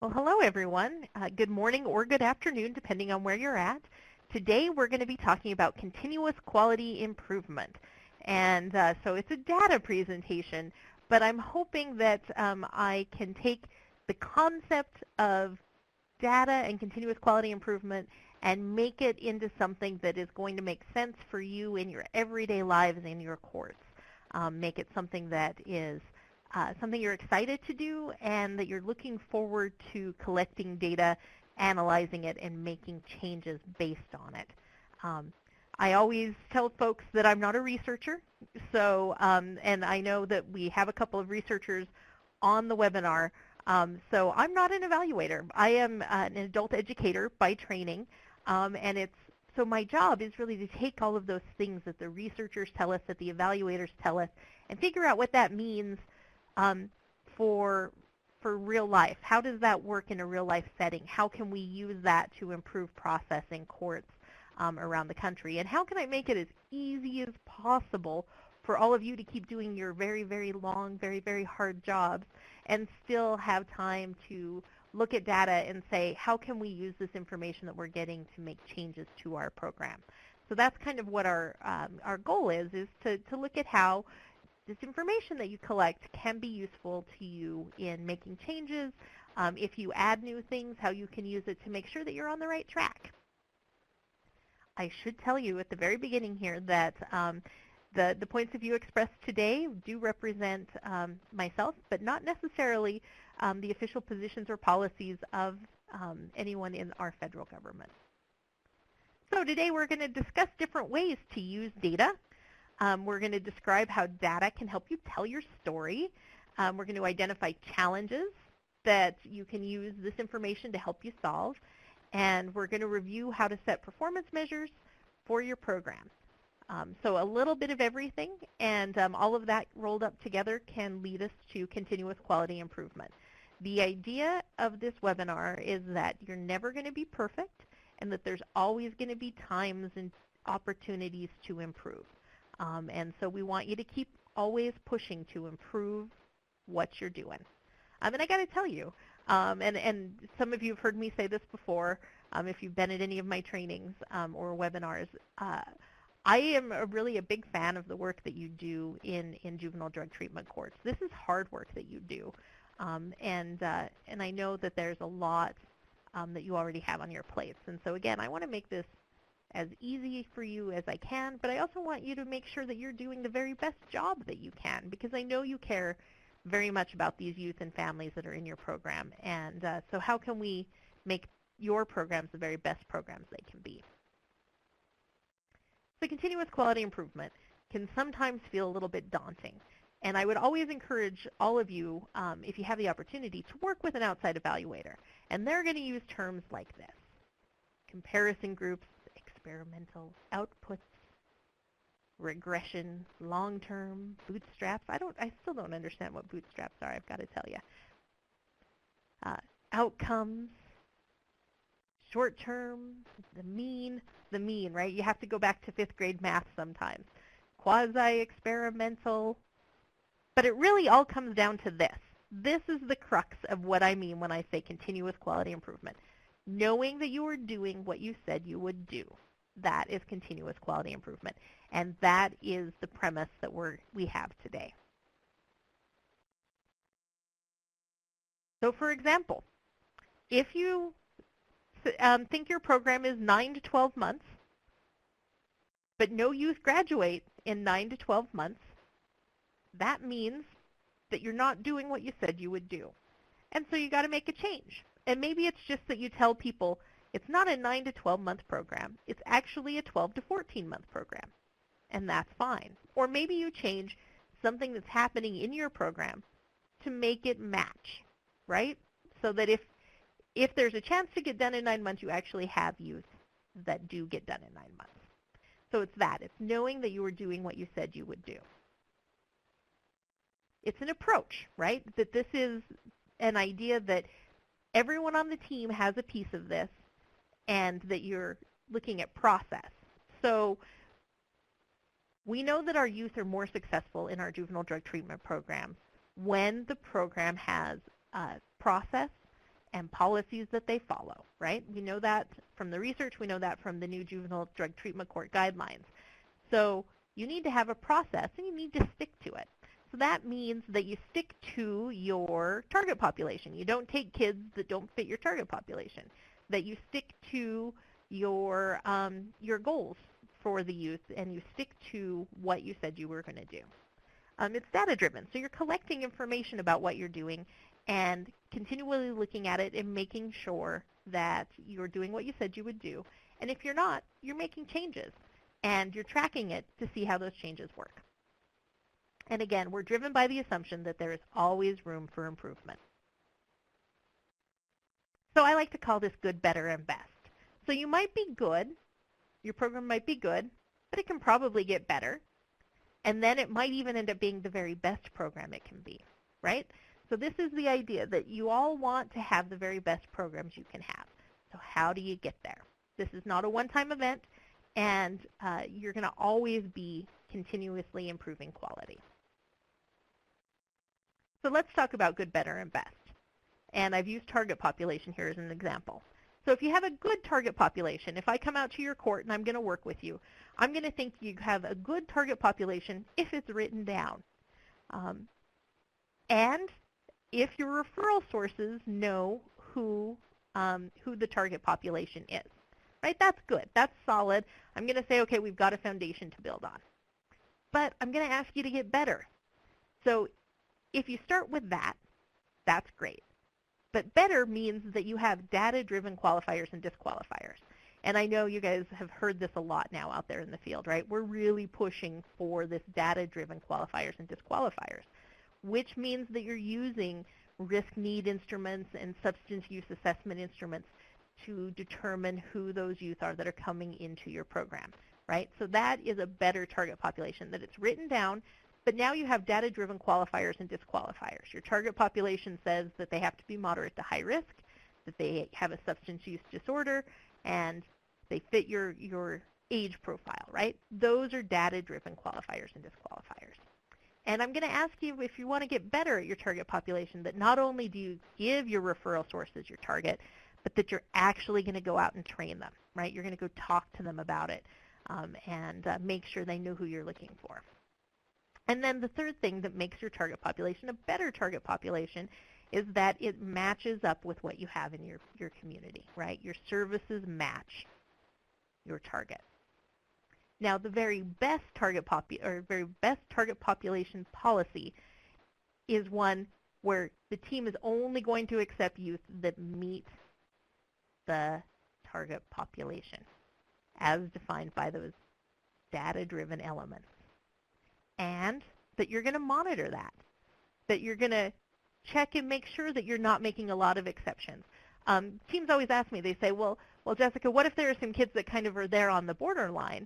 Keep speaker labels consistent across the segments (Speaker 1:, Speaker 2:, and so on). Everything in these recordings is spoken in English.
Speaker 1: Well, hello everyone. Good morning or good afternoon, depending on where you're at. Today we're going to be talking about continuous quality improvement. And so it's a data presentation, but I'm hoping that I can take the concept of data and continuous quality improvement and make it into something that is going to make sense for you in your everyday lives in your courts. Make it something that is something you're excited to do and that you're looking forward to collecting data, analyzing it, and making changes based on it. I always tell folks that I'm not a researcher, so and I know that we have a couple of researchers on the webinar, so I'm not an evaluator. I am an adult educator by training, and so my job is really to take all of those things that the researchers tell us, that the evaluators tell us, and figure out what that means for real life. How does that work in a real life setting? How can we use that to improve process in courts around the country? And how can I make it as easy as possible for all of you to keep doing your very, very long, very, very hard jobs and still have time to look at data and say, how can we use this information that we're getting to make changes to our program? So that's kind of what our goal is to look at how this information that you collect can be useful to you in making changes. If you add new things, how you can use it to make sure that you're on the right track. I should tell you at the very beginning here that the points of view expressed today do represent myself, but not necessarily the official positions or policies of anyone in our federal government. So today we're going to discuss different ways to use data. We're going to describe how data can help you tell your story. We're going to identify challenges that you can use this information to help you solve. And we're going to review how to set performance measures for your program. So a little bit of everything, and all of that rolled up together can lead us to continuous quality improvement. The idea of this webinar is that you're never going to be perfect and that there's always going to be times and opportunities to improve. And so we want you to keep always pushing to improve what you're doing. And I got to tell you, and some of you have heard me say this before, if you've been at any of my trainings or webinars, I am really a big fan of the work that you do in juvenile drug treatment courts. This is hard work that you do, and I know that there's a lot that you already have on your plates. And so again, I want to make this as easy for you as I can, but I also want you to make sure that you're doing the very best job that you can, because I know you care very much about these youth and families that are in your program. And so how can we make your programs the very best programs they can be? So continuous quality improvement can sometimes feel a little bit daunting. And I would always encourage all of you, if you have the opportunity, to work with an outside evaluator. And they're going to use terms like this: comparison groups, experimental, outputs, regression, long-term, bootstraps. I still don't understand what bootstraps are, I've got to tell you. Outcomes, short-term, the mean, right? You have to go back to 5th grade math sometimes. Quasi-experimental. But it really all comes down to this. This is the crux of what I mean when I say continuous quality improvement. Knowing that you are doing what you said you would do. That is continuous quality improvement. And that is the premise that we have today. So for example, if you think your program is 9 to 12 months, but no youth graduate in 9 to 12 months, that means that you're not doing what you said you would do. And so you got to make a change. And maybe it's just that you tell people it's not a 9 to 12 month program. It's actually a 12 to 14 month program. And that's fine. Or maybe you change something that's happening in your program to make it match, right? So that if there's a chance to get done in 9 months, you actually have youth that do get done in 9 months. So it's that. It's knowing that you were doing what you said you would do. It's an approach, right? That this is an idea that everyone on the team has a piece of this, and that you're looking at process. So we know that our youth are more successful in our juvenile drug treatment program when the program has process and policies that they follow, right? We know that from the research. We know that from the new Juvenile Drug Treatment Court guidelines. So you need to have a process, and you need to stick to it. So that means that you stick to your target population. You don't take kids that don't fit your target population, that you stick to your goals for the youth, and you stick to what you said you were going to do. It's data-driven, so you're collecting information about what you're doing and continually looking at it and making sure that you're doing what you said you would do. And if you're not, you're making changes, and you're tracking it to see how those changes work. And again, we're driven by the assumption that there is always room for improvement. So I like to call this good, better, and best. So you might be good, your program might be good, but it can probably get better. And then it might even end up being the very best program it can be, right? So this is the idea that you all want to have the very best programs you can have. So how do you get there? This is not a one-time event, and you're going to always be continuously improving quality. So let's talk about good, better, and best. And I've used target population here as an example. So if you have a good target population, if I come out to your court and I'm going to work with you, I'm going to think you have a good target population if it's written down. And if your referral sources know who the target population is, right? That's good. That's solid. I'm going to say, okay, we've got a foundation to build on. But I'm going to ask you to get better. So if you start with that, that's great. But better means that you have data-driven qualifiers and disqualifiers. And I know you guys have heard this a lot now out there in the field, right? We're really pushing for this data-driven qualifiers and disqualifiers, which means that you're using risk-need instruments and substance use assessment instruments to determine who those youth are that are coming into your program, right? So that is a better target population, that it's written down, but now you have data-driven qualifiers and disqualifiers. Your target population says that they have to be moderate to high risk, that they have a substance use disorder, and they fit your age profile, right? Those are data-driven qualifiers and disqualifiers. And I'm going to ask you, if you want to get better at your target population, that not only do you give your referral sources your target, but that you're actually going to go out and train them, right? You're going to go talk to them about it and make sure they know who you're looking for. And then the third thing that makes your target population a better target population is that it matches up with what you have in your community, right? Your services match your target. Now, the very best target population policy is one where the team is only going to accept youth that meet the target population as defined by those data-driven elements. And that you're going to monitor that you're going to check and make sure that you're not making a lot of exceptions. Teams always ask me, they say, well, Jessica, what if there are some kids that kind of are there on the borderline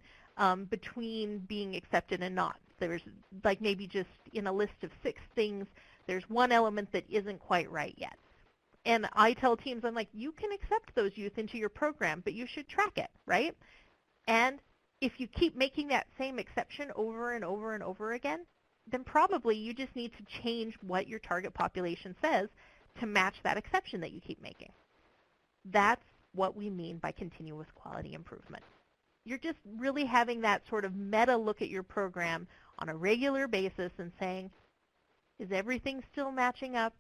Speaker 1: between being accepted and not? There's like maybe just in a list of 6 things, there's one element that isn't quite right yet. And I tell teams, I'm like, you can accept those youth into your program, but you should track it, right? And if you keep making that same exception over and over and over again, then probably you just need to change what your target population says to match that exception that you keep making. That's what we mean by continuous quality improvement. You're just really having that sort of meta look at your program on a regular basis and saying, is everything still matching up?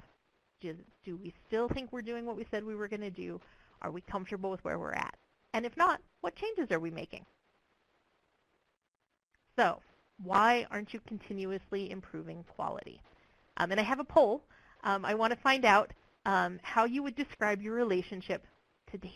Speaker 1: Do we still think we're doing what we said we were going to do? Are we comfortable with where we're at? And if not, what changes are we making? So why aren't you continuously improving quality? And I have a poll. I want to find out how you would describe your relationship to data.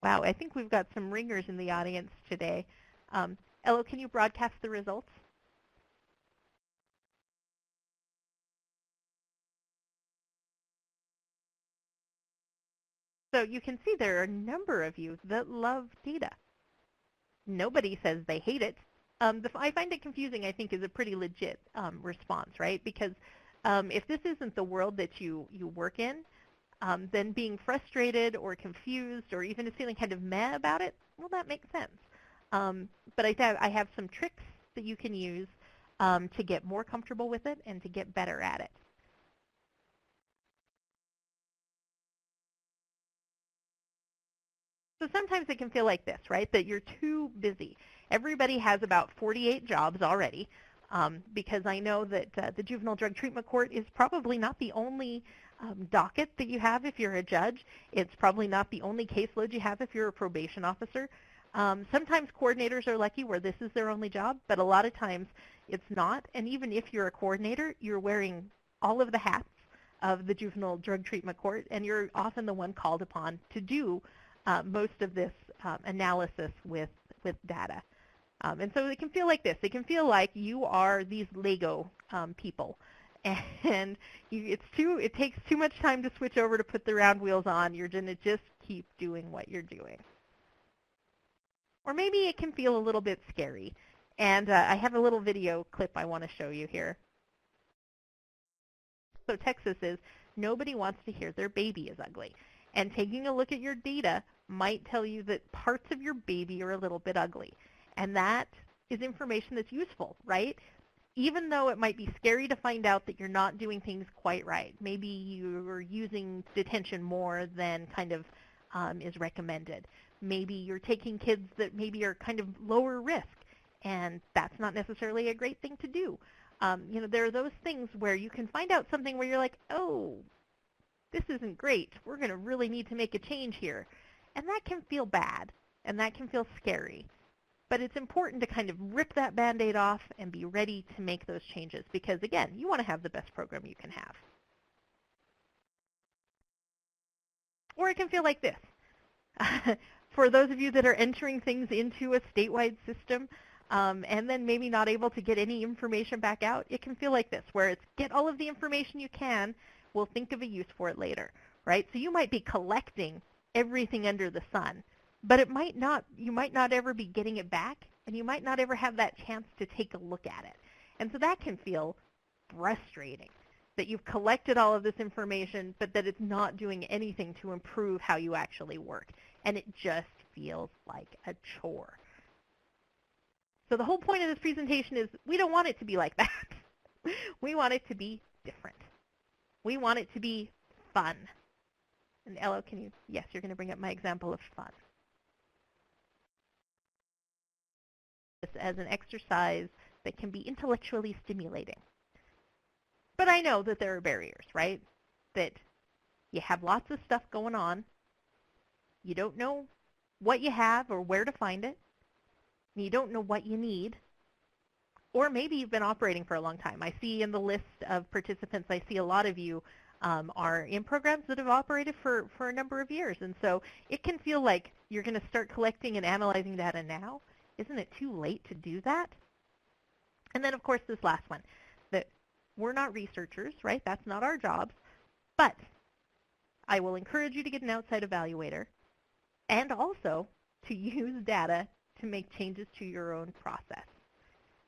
Speaker 1: Wow, I think we've got some ringers in the audience today. Elo, can you broadcast the results? So you can see there are a number of you that love data. Nobody says they hate it. I find it confusing, I think, is a pretty legit response, right? Because if this isn't the world that you work in, then being frustrated or confused or even feeling kind of meh about it, well, that makes sense. But I have some tricks that you can use to get more comfortable with it and to get better at it. So sometimes it can feel like this, right, that you're too busy. Everybody has about 48 jobs already, because I know that the Juvenile Drug Treatment Court is probably not the only docket that you have if you're a judge. It's probably not the only caseload you have if you're a probation officer. Sometimes coordinators are lucky where this is their only job, but a lot of times it's not. And even if you're a coordinator, you're wearing all of the hats of the Juvenile Drug Treatment Court, and you're often the one called upon to do most of this analysis with data. And so it can feel like this. It can feel like you are these Lego people, and it takes too much time to switch over to put the round wheels on. You're going to just keep doing what you're doing. Or maybe it can feel a little bit scary. And I have a little video clip I want to show you here. So Texas is, nobody wants to hear their baby is ugly. And taking a look at your data might tell you that parts of your baby are a little bit ugly. And that is information that's useful, right? Even though it might be scary to find out that you're not doing things quite right. Maybe you're using detention more than kind of is recommended. Maybe you're taking kids that maybe are kind of lower risk, and that's not necessarily a great thing to do. There are those things where you can find out something where you're like, oh, this isn't great. We're going to really need to make a change here. And that can feel bad, and that can feel scary. But it's important to kind of rip that Band-Aid off and be ready to make those changes because, again, you want to have the best program you can have. Or it can feel like this. For those of you that are entering things into a statewide system and then maybe not able to get any information back out, it can feel like this, where it's get all of the information you can, we'll think of a use for it later, right? So you might be collecting everything under the sun, but you might not ever be getting it back, and you might not ever have that chance to take a look at it. And so that can feel frustrating, that you've collected all of this information, but that it's not doing anything to improve how you actually work. And it just feels like a chore. So the whole point of this presentation is we don't want it to be like that. We want it to be different. We want it to be fun. And Ella, yes, you're going to bring up my example of fun. This as an exercise that can be intellectually stimulating. But I know that there are barriers, right? That you have lots of stuff going on. You don't know what you have or where to find it. You don't know what you need. Or maybe you've been operating for a long time. I see in the list of participants, I see a lot of you are in programs that have operated for a number of years. And so it can feel like you're going to start collecting and analyzing data now. Isn't it too late to do that? And then, of course, this last one, that we're not researchers, right? That's not our job. But I will encourage you to get an outside evaluator and also to use data to make changes to your own process.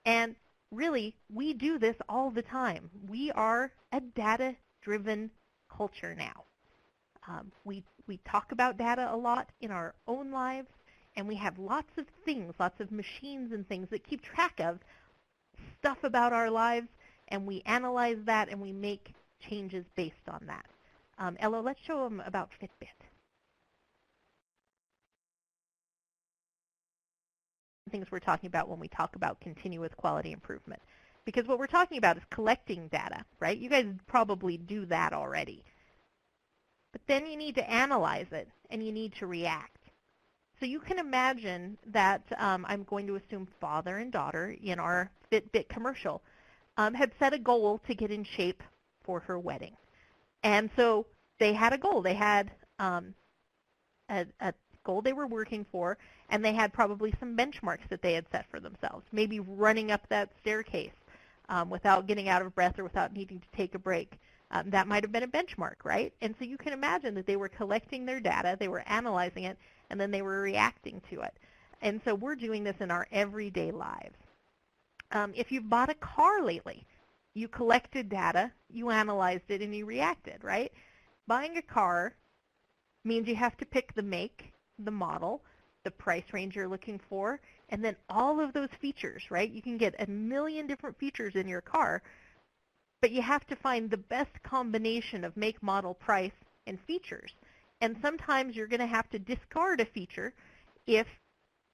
Speaker 1: And really, we do this all the time. We are a data-driven culture now. We talk about data a lot in our own lives, and we have lots of things, lots of machines and things that keep track of stuff about our lives, and we analyze that and we make changes based on that. Ella, let's show them about Fitbit. Things we're talking about when we talk about continuous quality improvement. Because what we're talking about is collecting data, right? You guys probably do that already. But then you need to analyze it, and you need to react. So you can imagine that I'm going to assume father and daughter in our Fitbit commercial had set a goal to get in shape for her wedding. And so they had a goal. They had a goal they were working for, and they had probably some benchmarks that they had set for themselves, maybe running up that staircase without getting out of breath or without needing to take a break. That might have been a benchmark, right? And so you can imagine that they were collecting their data, they were analyzing it, and then they were reacting to it. And so we're doing this in our everyday lives. If you've bought a car lately, you collected data, you analyzed it, and you reacted, right? Buying a car means you have to pick the make, the model, the price range you're looking for, and then all of those features, right? You can get a million different features in your car, but you have to find the best combination of make, model, price, and features. And sometimes you're going to have to discard a feature if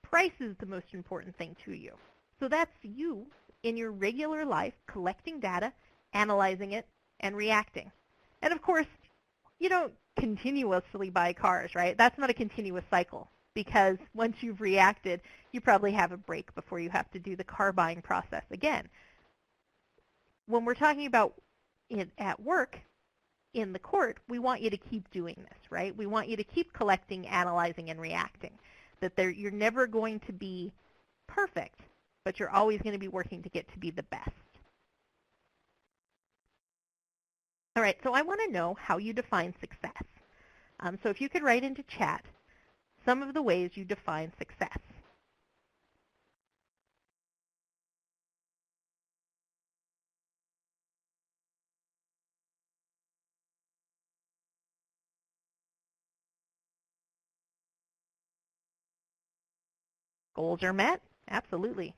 Speaker 1: price is the most important thing to you. So that's you in your regular life collecting data, analyzing it, and reacting. And of course, you don't continuously buy cars, right? That's not a continuous cycle, because once you've reacted, you probably have a break before you have to do the car buying process again. When we're talking about it at work, in the court, we want you to keep doing this, right? We want you to keep collecting, analyzing, and reacting. That you're never going to be perfect, but you're always going to be working to get to be the best. All right, so I want to know how you define success. So if you could write into chat some of the ways you define success. Goals are met? Absolutely.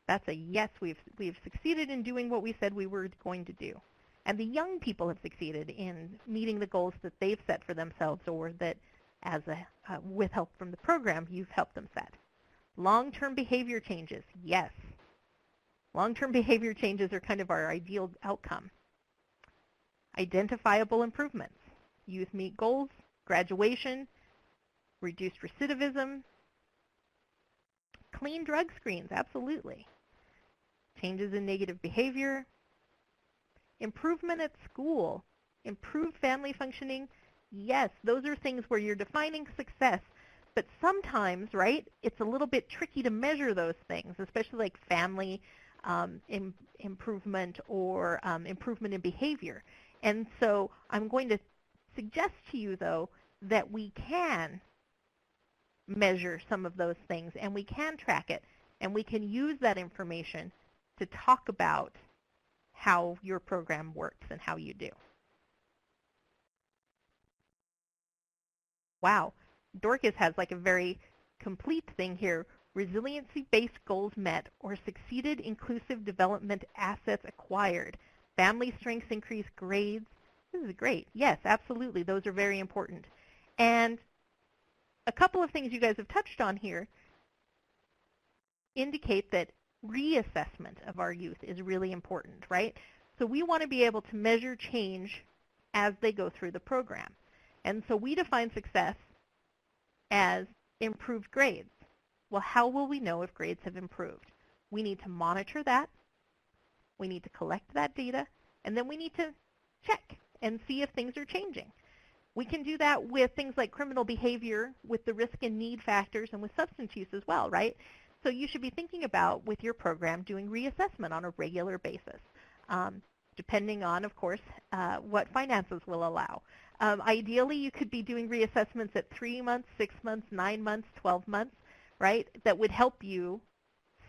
Speaker 1: That's a yes. We've succeeded in doing what we said we were going to do. And the young people have succeeded in meeting the goals that they've set for themselves, or that with help from the program, you've helped them set. Long-term behavior changes, yes. Long-term behavior changes are kind of our ideal outcome. Identifiable improvements. Youth meet goals, graduation, reduced recidivism, clean drug screens, absolutely. Changes in negative behavior, improvement at school, improved family functioning. Yes, those are things where you're defining success, but sometimes, right, it's a little bit tricky to measure those things, especially like family improvement or improvement in behavior. And so I'm going to suggest to you, though, that we can measure some of those things, and we can track it, and we can use that information to talk about how your program works and how you do. Wow, Dorcas has like a very complete thing here. Resiliency-based goals met or succeeded inclusive development assets acquired. Family strengths increased grades. This is great. Yes, absolutely. Those are very important. And a couple of things you guys have touched on here indicate that reassessment of our youth is really important, right? So we want to be able to measure change as they go through the program. And so we define success as improved grades. Well, how will we know if grades have improved? We need to monitor that. We need to collect that data. And then we need to check and see if things are changing. We can do that with things like criminal behavior, with the risk and need factors, and with substance use as well, right? So you should be thinking about, with your program, doing reassessment on a regular basis, depending on, of course, what finances will allow. Ideally, you could be doing reassessments at 3 months, 6 months, 9 months, 12 months, right? That would help you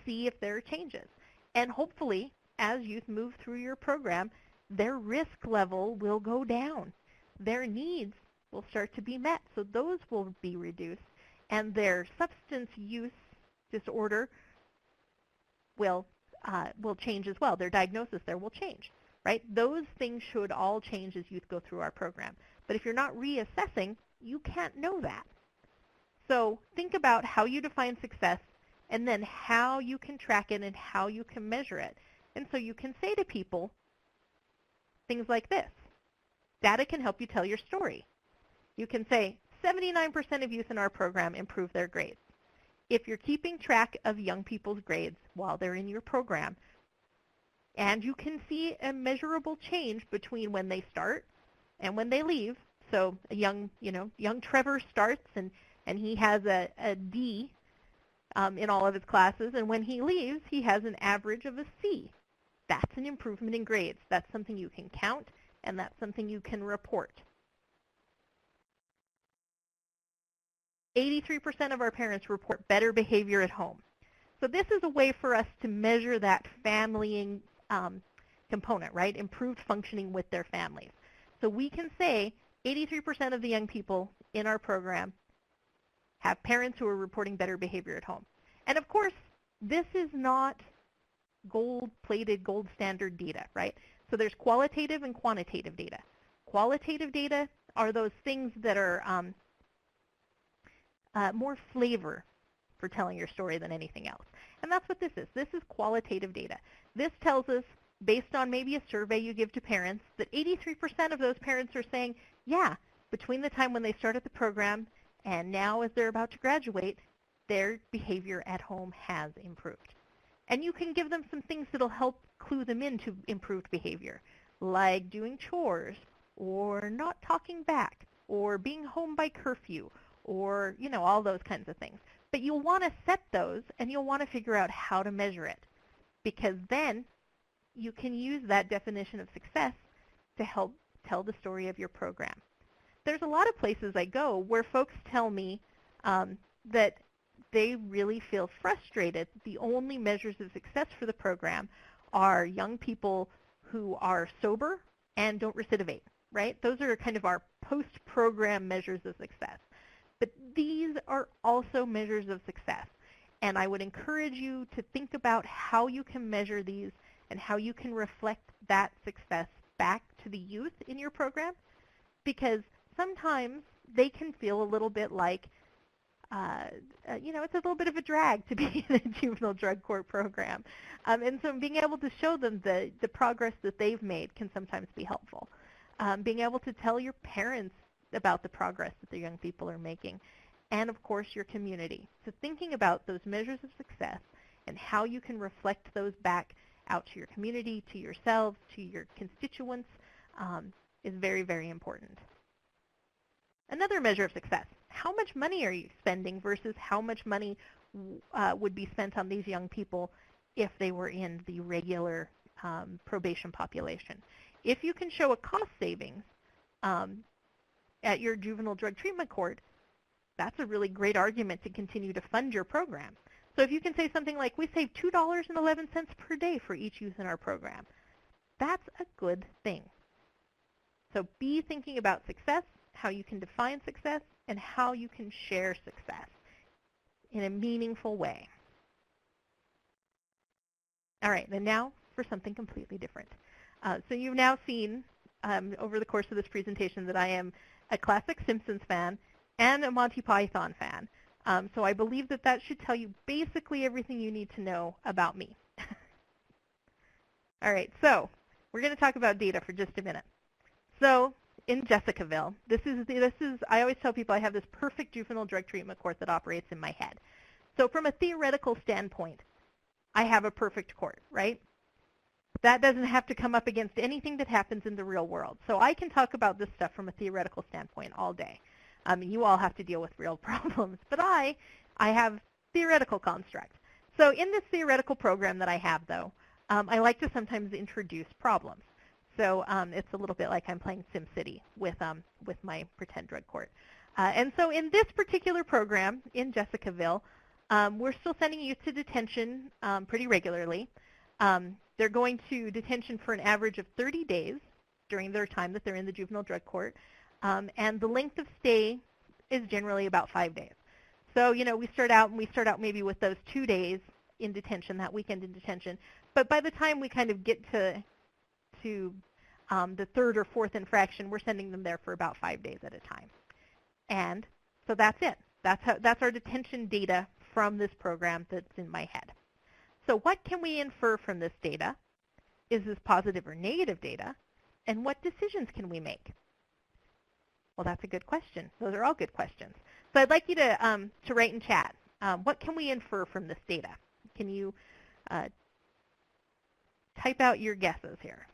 Speaker 1: see if there are changes. And hopefully, as youth move through your program, their risk level will go down. Their needs will start to be met, so those will be reduced, and their substance use disorder will change as well. Their diagnosis there will change, right? Those things should all change as youth go through our program. But if you're not reassessing, you can't know that. So think about how you define success, and then how you can track it and how you can measure it. And so you can say to people things like this. Data can help you tell your story. You can say 79% of youth in our program improve their grades. If you're keeping track of young people's grades while they're in your program, and you can see a measurable change between when they start and when they leave, so a young Trevor starts and he has a D in all of his classes, and when he leaves, he has an average of a C. That's an improvement in grades. That's something you can count, and that's something you can report. 83% of our parents report better behavior at home. So this is a way for us to measure that family component, right? Improved functioning with their families. So we can say 83% of the young people in our program have parents who are reporting better behavior at home. And of course, this is not gold-plated, gold standard data, right? So there's qualitative and quantitative data. Qualitative data are those things that are more flavor for telling your story than anything else. And that's what this is. This is qualitative data. This tells us, based on maybe a survey you give to parents, that 83% of those parents are saying, yeah, between the time when they started the program and now as they're about to graduate, their behavior at home has improved. And you can give them some things that'll help clue them into improved behavior, like doing chores, or not talking back, or being home by curfew, or, you know, all those kinds of things. But you'll want to set those, and you'll want to figure out how to measure it, because then you can use that definition of success to help tell the story of your program. There's a lot of places I go where folks tell me that they really feel frustrated that the only measures of success for the program are young people who are sober and don't recidivate, right? Those are kind of our post-program measures of success. But these are also measures of success. And I would encourage you to think about how you can measure these and how you can reflect that success back to the youth in your program, because sometimes they can feel a little bit like, you know, it's a little bit of a drag to be in a juvenile drug court program. And so being able to show them the progress that they've made can sometimes be helpful. Being able to tell your parents about the progress that the young people are making, and of course your community. So thinking about those measures of success and how you can reflect those back out to your community, to yourselves, to your constituents, is very, very important. Another measure of success, how much money are you spending versus how much money would be spent on these young people if they were in the regular probation population. If you can show a cost savings at your juvenile drug treatment court, that's a really great argument to continue to fund your program. So if you can say something like, we save $2.11 per day for each youth in our program, that's a good thing. So be thinking about success, how you can define success, and how you can share success in a meaningful way. All right, and now for something completely different. So you've now seen over the course of this presentation that I am a classic Simpsons fan and a Monty Python fan. So I believe that that should tell you basically everything you need to know about me. All right, so we're going to talk about data for just a minute. So in Jessicaville, this is I always tell people I have this perfect juvenile drug treatment court that operates in my head. So from a theoretical standpoint, I have a perfect court, right? That doesn't have to come up against anything that happens in the real world. So I can talk about this stuff from a theoretical standpoint all day. You all have to deal with real problems, but I have theoretical constructs. So in this theoretical program that I have, though, I like to sometimes introduce problems. So it's a little bit like I'm playing SimCity with my pretend drug court. And so in this particular program in Jessicaville, we're still sending youth to detention pretty regularly. They're going to detention for an average of 30 days during their time that they're in the juvenile drug court. And the length of stay is generally about 5 days. So, you know, we start out maybe with those 2 days in detention, that weekend in detention. But by the time we kind of get to the third or fourth infraction, we're sending them there for about 5 days at a time. And so that's it. That's our detention data from this program that's in my head. So what can we infer from this data? Is this positive or negative data? And what decisions can we make? Well, that's a good question. Those are all good questions. So I'd like you to write in chat. What can we infer from this data? Can you type out your guesses here?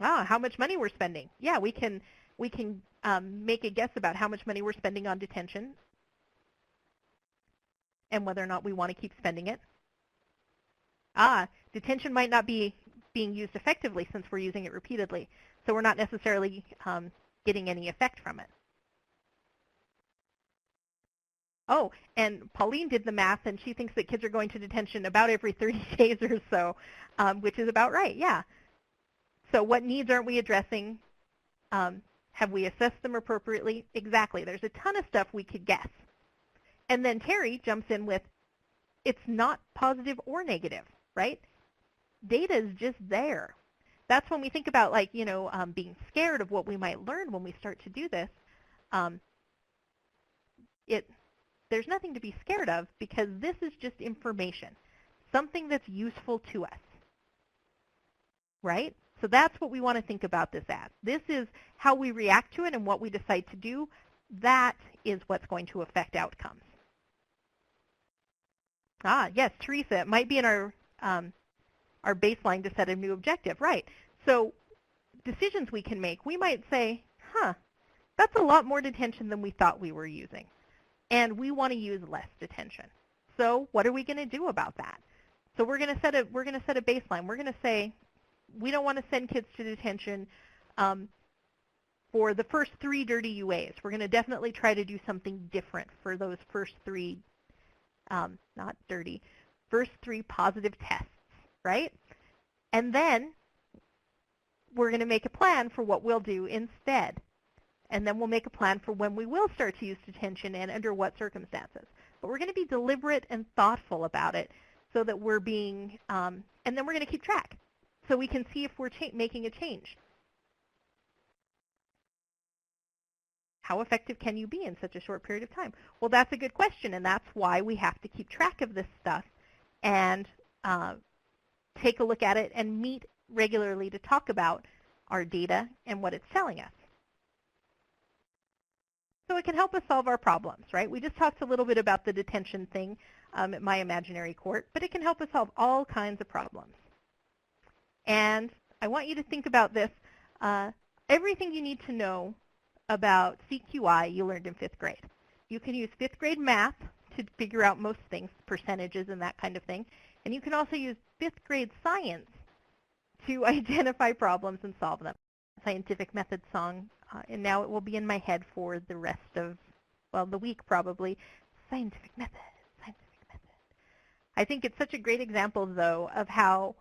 Speaker 1: How much money we're spending. Yeah, we can make a guess about how much money we're spending on detention and whether or not we want to keep spending it. Detention might not be being used effectively since we're using it repeatedly, so we're not necessarily getting any effect from it. Oh, and Pauline did the math, and she thinks that kids are going to detention about every 30 days or so, which is about right, yeah. So what needs aren't we addressing? Have we assessed them appropriately? Exactly. There's a ton of stuff we could guess. And then Terry jumps in with, it's not positive or negative, right? Data is just there. That's when we think about, like, being scared of what we might learn when we start to do this. There's nothing to be scared of because this is just information, something that's useful to us, right? So that's what we want to think about this as. This is how we react to it and what we decide to do. That is what's going to affect outcomes. Yes, Teresa, it might be in our baseline to set a new objective, right? So decisions we can make, we might say, that's a lot more detention than we thought we were using, and we want to use less detention. So what are we going to do about that? So we're going to set a baseline. We're going to say we don't want to send kids to detention for the first 3 dirty UAs. We're going to definitely try to do something different for those first 3 not dirty, first 3 positive tests, right? And then we're going to make a plan for what we'll do instead. And then we'll make a plan for when we will start to use detention and under what circumstances. But we're going to be deliberate and thoughtful about it so that we're being, and then we're going to keep track so we can see if we're making a change. How effective can you be in such a short period of time? Well, that's a good question, and that's why we have to keep track of this stuff and take a look at it and meet regularly to talk about our data and what it's telling us. So it can help us solve our problems, right? We just talked a little bit about the detention thing at my imaginary court, but it can help us solve all kinds of problems. And I want you to think about this. Everything you need to know about CQI you learned in 5th grade. You can use 5th grade math to figure out most things, percentages and that kind of thing. And you can also use 5th grade science to identify problems and solve them. Scientific method song, and now it will be in my head for the rest of, well, the week probably. Scientific method, scientific method. I think it's such a great example, though, of how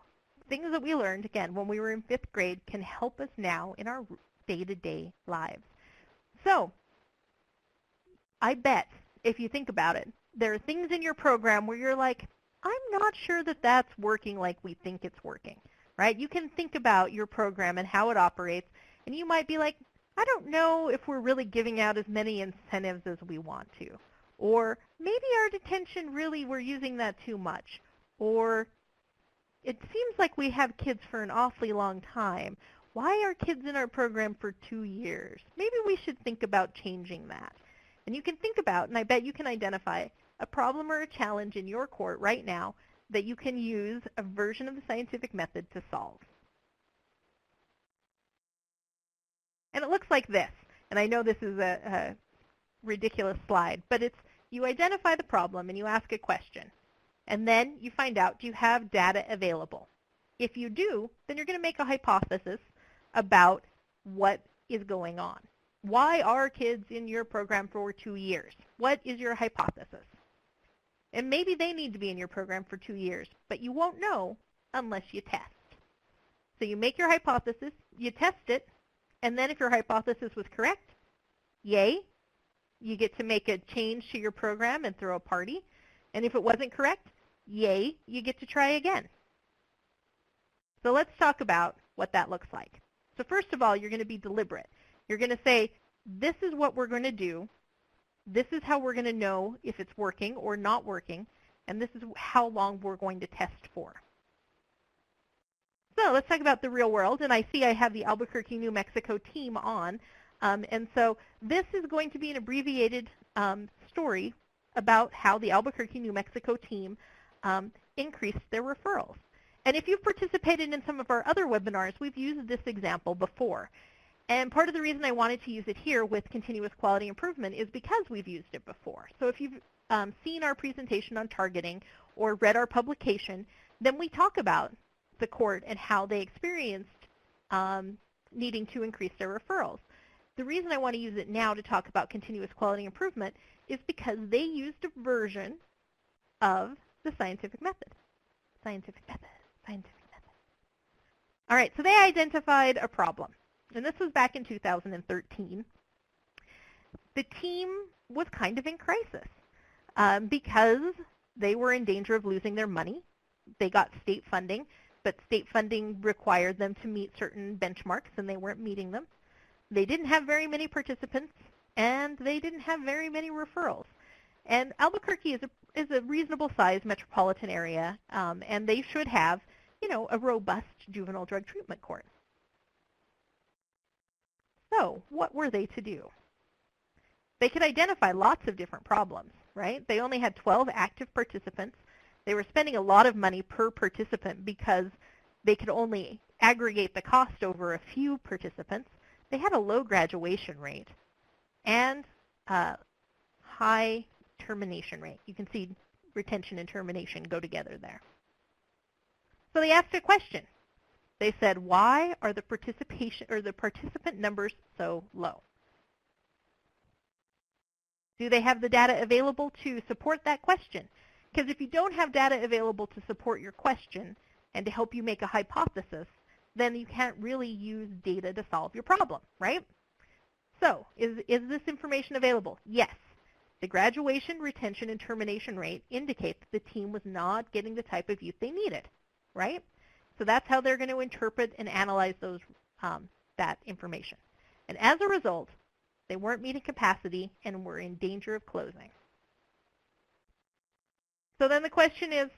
Speaker 1: things that we learned, again, when we were in 5th grade can help us now in our day-to-day lives. So I bet, if you think about it, there are things in your program where you're like, I'm not sure that that's working like we think it's working, right? You can think about your program and how it operates, and you might be like, I don't know if we're really giving out as many incentives as we want to. Or maybe our detention, really, we're using that too much. Or it seems like we have kids for an awfully long time. Why are kids in our program for 2 years? Maybe we should think about changing that. And you can think about, and I bet you can identify, a problem or a challenge in your court right now that you can use a version of the scientific method to solve. And it looks like this. And I know this is a ridiculous slide, but it's you identify the problem and you ask a question. And then you find out, do you have data available? If you do, then you're going to make a hypothesis about what is going on. Why are kids in your program for 2 years? What is your hypothesis? And maybe they need to be in your program for 2 years, but you won't know unless you test. So you make your hypothesis, you test it, and then if your hypothesis was correct, yay, you get to make a change to your program and throw a party. And if it wasn't correct, yay, you get to try again. So let's talk about what that looks like. So first of all, you're going to be deliberate. You're going to say, this is what we're going to do. This is how we're going to know if it's working or not working. And this is how long we're going to test for. So let's talk about the real world. And I see I have the Albuquerque, New Mexico team on. And so this is going to be an abbreviated story about how the Albuquerque, New Mexico team increased their referrals. And if you've participated in some of our other webinars, we've used this example before. And part of the reason I wanted to use it here with continuous quality improvement is because we've used it before. So if you've seen our presentation on targeting or read our publication, then we talk about the court and how they experienced needing to increase their referrals. The reason I want to use it now to talk about continuous quality improvement is because they used a version of the scientific method. Scientific method, scientific method. All right, so they identified a problem, and this was back in 2013. The team was kind of in crisis because they were in danger of losing their money. They got state funding, but state funding required them to meet certain benchmarks, and they weren't meeting them. They didn't have very many participants, and they didn't have very many referrals. And Albuquerque is a reasonable-sized metropolitan area, and they should have, a robust juvenile drug treatment court. So what were they to do? They could identify lots of different problems, right? They only had 12 active participants. They were spending a lot of money per participant because they could only aggregate the cost over a few participants. They had a low graduation rate and high termination rate. You can see retention and termination go together there. So they asked a question. They said, why are the participant numbers so low? Do they have the data available to support that question? Because if you don't have data available to support your question and to help you make a hypothesis, then you can't really use data to solve your problem, right? So is this information available? Yes. The graduation, retention, and termination rate indicate that the team was not getting the type of youth they needed, right? So that's how they're going to interpret and analyze that information. And as a result, they weren't meeting capacity and were in danger of closing. So then the question is,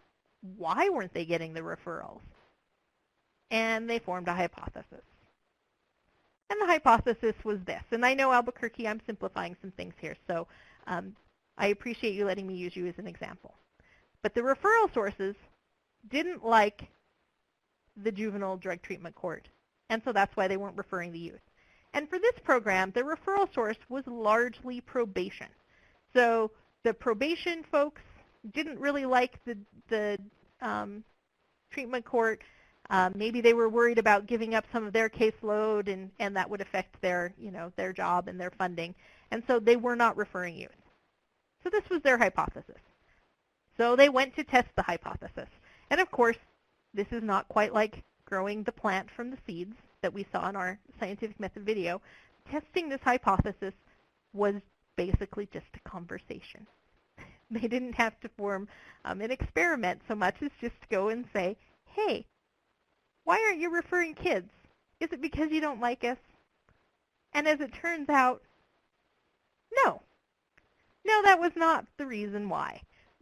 Speaker 1: why weren't they getting the referrals? And they formed a hypothesis. And the hypothesis was this. And I know, Albuquerque, I'm simplifying some things here, so I appreciate you letting me use you as an example. But the referral sources didn't like the juvenile drug treatment court, and so that's why they weren't referring the youth. And for this program, the referral source was largely probation. So the probation folks didn't really like the treatment court. Maybe they were worried about giving up some of their caseload, and that would affect their job and their funding. And so they were not referring youth. So this was their hypothesis. So they went to test the hypothesis. And of course, this is not quite like growing the plant from the seeds that we saw in our scientific method video. Testing this hypothesis was basically just a conversation. They didn't have to form an experiment so much as just go and say, hey, why aren't you referring kids? Is it because you don't like us? And as it turns out, no. No, that was not the reason why.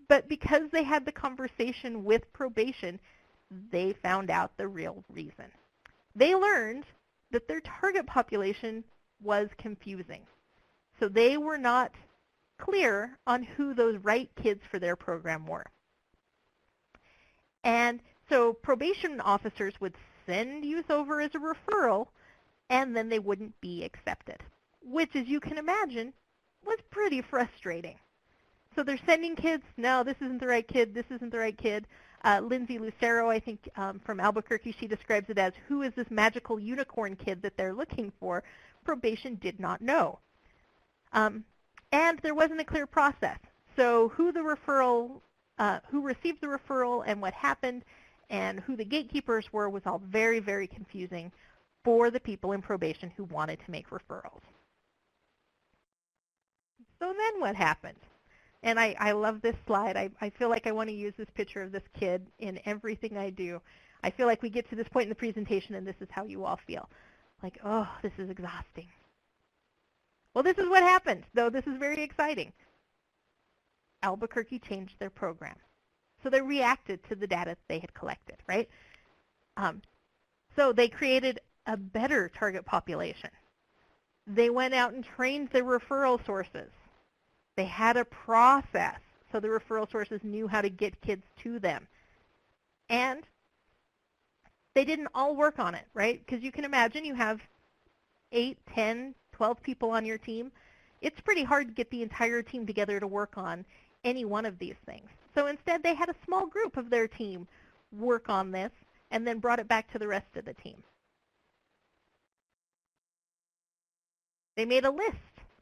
Speaker 1: But because they had the conversation with probation, they found out the real reason. They learned that their target population was confusing. So they were not clear on who those right kids for their program were. And so probation officers would send youth over as a referral, and then they wouldn't be accepted, which, as you can imagine, was pretty frustrating. So they're sending kids, no, this isn't the right kid, this isn't the right kid. Lindsay Lucero, I think from Albuquerque, she describes it as, who is this magical unicorn kid that they're looking for? Probation did not know. And there wasn't a clear process. So who received the referral and what happened and who the gatekeepers were was all very, very confusing for the people in probation who wanted to make referrals. So then what happened? And I love this slide. I feel like I want to use this picture of this kid in everything I do. I feel like we get to this point in the presentation and this is how you all feel. Like, oh, this is exhausting. Well, this is what happened, though this is very exciting. Albuquerque changed their program. So they reacted to the data they had collected, right? So they created a better target population. They went out and trained their referral sources. They had a process, so the referral sources knew how to get kids to them. And they didn't all work on it, right? Because you can imagine you have 8, 10, 12 people on your team. It's pretty hard to get the entire team together to work on any one of these things. So instead, they had a small group of their team work on this, and then brought it back to the rest of the team. They made a list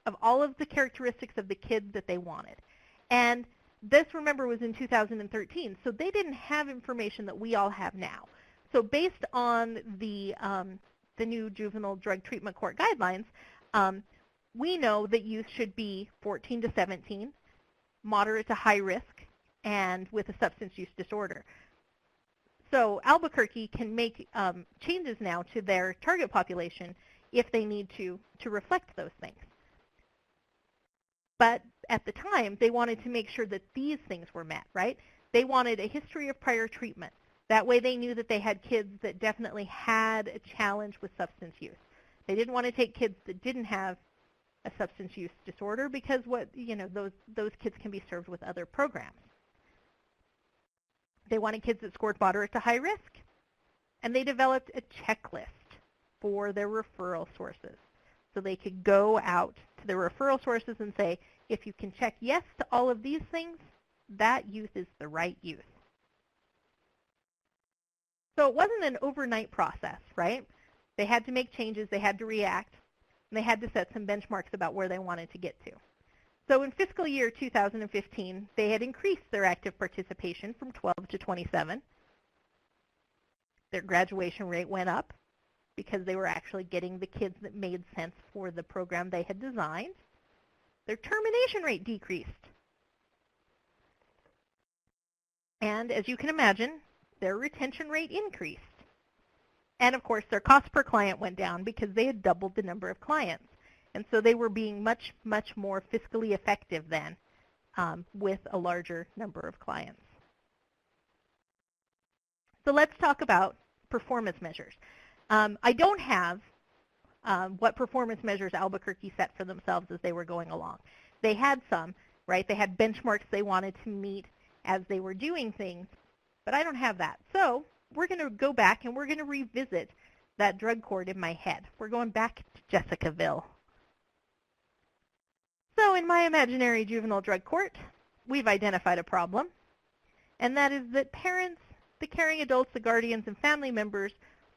Speaker 1: of all of the characteristics of the kids that they wanted. And this, remember, was in 2013, so they didn't have information that we all have now. So based on the new Juvenile Drug Treatment Court guidelines, we know that youth should be 14 to 17, moderate to high risk, and with a substance use disorder. So Albuquerque can make changes now to their target population if they need to reflect those things. But at the time, they wanted to make sure that these things were met, right? They wanted a history of prior treatment. That way they knew that they had kids that definitely had a challenge with substance use. They didn't want to take kids that didn't have a substance use disorder because those kids can be served with other programs. They wanted kids that scored moderate to high risk, and they developed a checklist for their referral sources. So they could go out to their referral sources and say, if you can check yes to all of these things, that youth is the right youth. So it wasn't an overnight process, right? They had to make changes, they had to react, and they had to set some benchmarks about where they wanted to get to. So in fiscal year 2015, they had increased their active participation from 12 to 27. Their graduation rate went up because they were actually getting the kids that made sense for the program they had designed. Their termination rate decreased. And as you can imagine, their retention rate increased. And of course, their cost per client went down because they had doubled the number of clients. And so they were being much, much more fiscally effective then with a larger number of clients. So let's talk about performance measures. I don't have what performance measures Albuquerque set for themselves as they were going along. They had some, right? They had benchmarks they wanted to meet as they were doing things, but I don't have that. So we're going to go back and we're going to revisit that drug court in my head. We're going back to Jessicaville. So in my imaginary juvenile drug court, we've identified a problem, and that is that parents, the caring adults, the guardians, and family members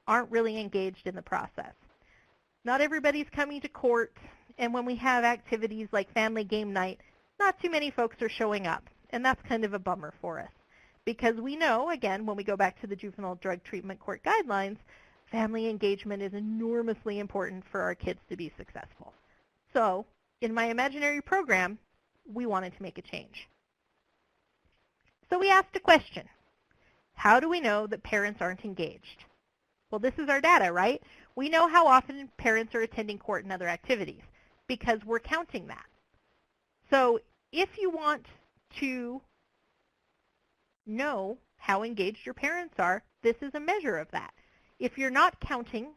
Speaker 1: aren't really engaged in the process. Not everybody's coming to court, and when we have activities like family game night, not too many folks are showing up, and that's kind of a bummer for us. Because we know, again, when we go back to the Juvenile Drug Treatment Court guidelines, family engagement is enormously important for our kids to be successful. So in my imaginary program, we wanted to make a change. So we asked a question. How do we know that parents aren't engaged? Well, this is our data, right? We know how often parents are attending court and other activities because we're counting that. So if you want to know how engaged your parents are, this is a measure of that. If you're not counting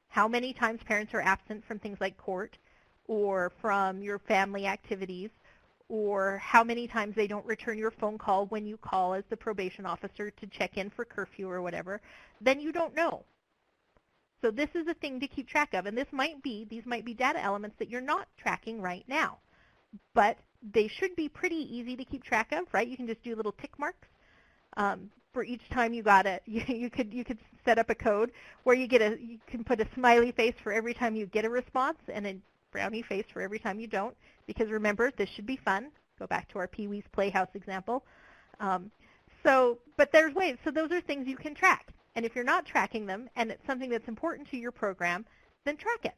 Speaker 1: how many times parents are absent from things like court or from your family activities, or how many times they don't return your phone call when you call as the probation officer to check in for curfew or whatever, then you don't know. So this is a thing to keep track of, and these might be data elements that you're not tracking right now. But they should be pretty easy to keep track of, right? You can just do little tick marks for each time you got it. You could set up a code where you can put a smiley face for every time you get a response and a brownie face for every time you don't. Because remember, this should be fun. Go back to our Pee-wee's Playhouse example. But there's ways. So those are things you can track. And if you're not tracking them and it's something that's important to your program, then track it.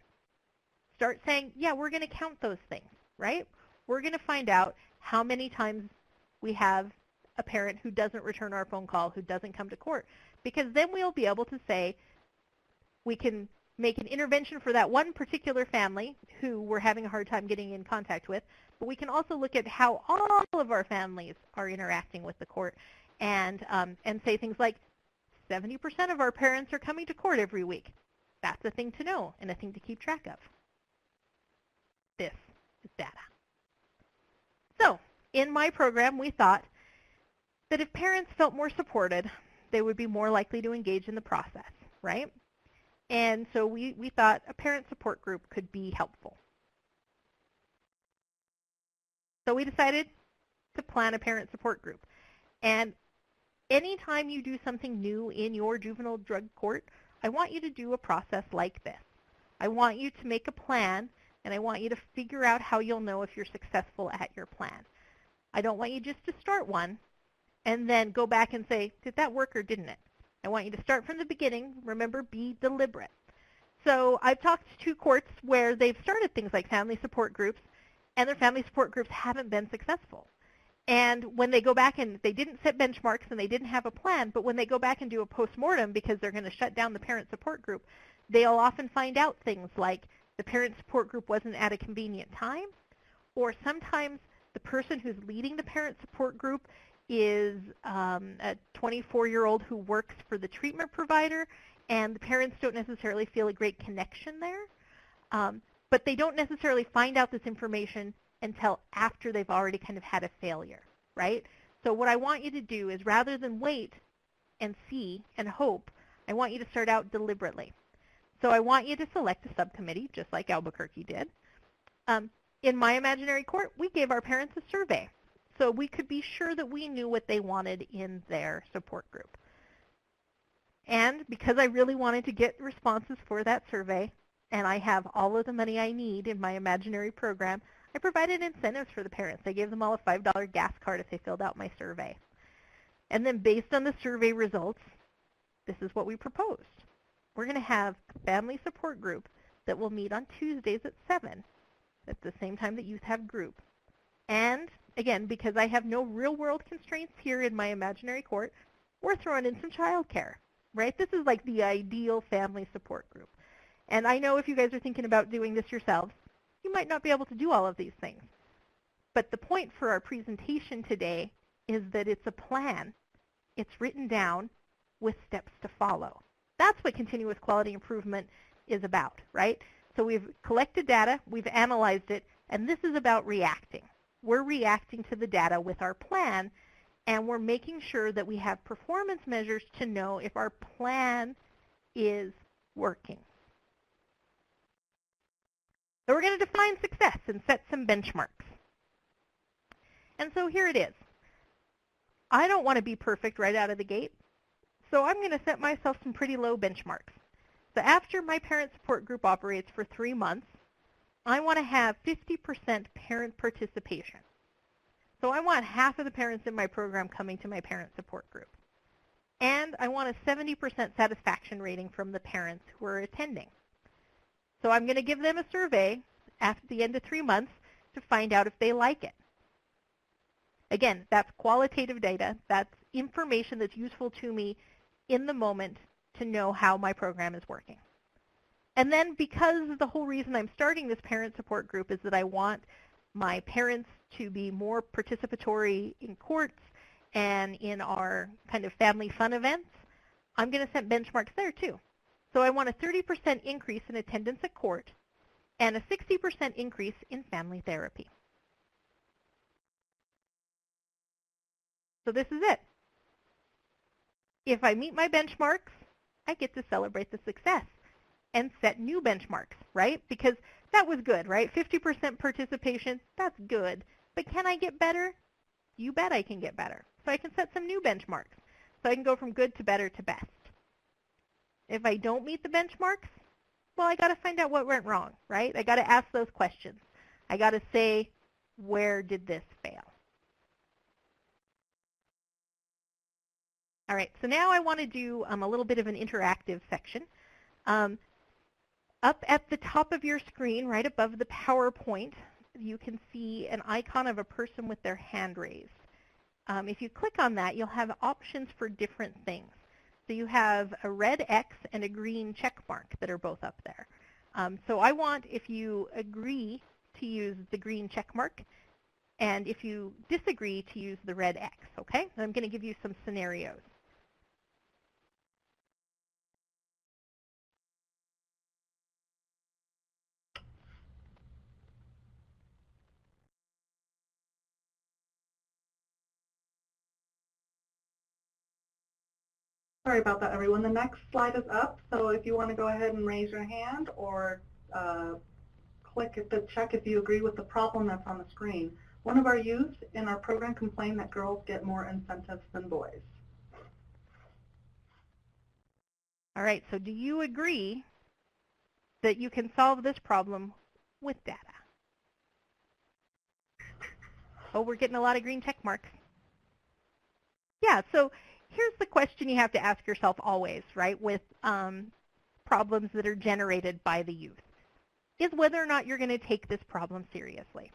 Speaker 1: Start saying, yeah, we're going to count those things, right? We're going to find out how many times we have a parent who doesn't return our phone call, who doesn't come to court. Because then we'll be able to say we can make an intervention for that one particular family who we're having a hard time getting in contact with, but we can also look at how all of our families are interacting with the court and say things like 70% of our parents are coming to court every week. That's a thing to know and a thing to keep track of. This is data. So in my program, we thought that if parents felt more supported, they would be more likely to engage in the process, right? And so we thought a parent support group could be helpful. So we decided to plan a parent support group. And Anytime you do something new in your juvenile drug court, I want you to do a process like this. I want you to make a plan, and I want you to figure out how you'll know if you're successful at your plan. I don't want you just to start one and then go back and say, did that work or didn't it? I want you to start from the beginning. Remember, be deliberate. So I've talked to courts where they've started things like family support groups, and their family support groups haven't been successful. And when they go back and they didn't set benchmarks and they didn't have a plan, but when they go back and do a postmortem because they're going to shut down the parent support group, they'll often find out things like the parent support group wasn't at a convenient time, or sometimes the person who's leading the parent support group is a 24-year-old who works for the treatment provider, and the parents don't necessarily feel a great connection there. But they don't necessarily find out this information until after they've already kind of had a failure, right? So what I want you to do is, rather than wait and see and hope, I want you to start out deliberately. So I want you to select a subcommittee, just like Albuquerque did. In my imaginary court, we gave our parents a survey, so we could be sure that we knew what they wanted in their support group. And because I really wanted to get responses for that survey, and I have all of the money I need in my imaginary program, I provided incentives for the parents. I gave them all a $5 gas card if they filled out my survey. And then based on the survey results, this is what we proposed. We're going to have a family support group that will meet on Tuesdays at 7, at the same time that youth have group. And again, because I have no real-world constraints here in my imaginary court, we're throwing in some childcare, right? This is like the ideal family support group. And I know if you guys are thinking about doing this yourselves, you might not be able to do all of these things. But the point for our presentation today is that it's a plan. It's written down with steps to follow. That's what continuous quality improvement is about, right? So we've collected data, we've analyzed it, and this is about reacting. We're reacting to the data with our plan, and we're making sure that we have performance measures to know if our plan is working. So we're going to define success and set some benchmarks. And so here it is. I don't want to be perfect right out of the gate, so I'm going to set myself some pretty low benchmarks. So after my parent support group operates for 3 months, I want to have 50% parent participation. So I want half of the parents in my program coming to my parent support group. And I want a 70% satisfaction rating from the parents who are attending. So I'm going to give them a survey after the end of 3 months to find out if they like it. Again, that's qualitative data. That's information that's useful to me in the moment to know how my program is working. And then, because the whole reason I'm starting this parent support group is that I want my parents to be more participatory in courts and in our kind of family fun events, I'm going to set benchmarks there too. So I want a 30% increase in attendance at court and a 60% increase in family therapy. So this is it. If I meet my benchmarks, I get to celebrate the success and set new benchmarks, right? Because that was good, right? 50% participation, that's good. But can I get better? You bet I can get better. So I can set some new benchmarks. So I can go from good to better to best. If I don't meet the benchmarks, well, I got to find out what went wrong, right? I got to ask those questions. I got to say, where did this fail? All right, so now I want to do a little bit of an interactive section. Up at the top of your screen, right above the PowerPoint, you can see an icon of a person with their hand raised. If you click on that, you'll have options for different things. So you have a red X and a green check mark that are both up there. So I want, if you agree, to use the green check mark, and if you disagree, to use the red X, okay? I'm going to give you some scenarios.
Speaker 2: Sorry about that, everyone. The next slide is up, so if you want to go ahead and raise your hand or click at the check if you agree with the problem that's on the screen. One of our youth in our program complained that girls get more incentives than boys.
Speaker 1: All right, so do you agree that you can solve this problem with data? Oh, we're getting a lot of green check marks. Yeah, so here's the question you have to ask yourself always, right, with problems that are generated by the youth, is whether or not you're going to take this problem seriously.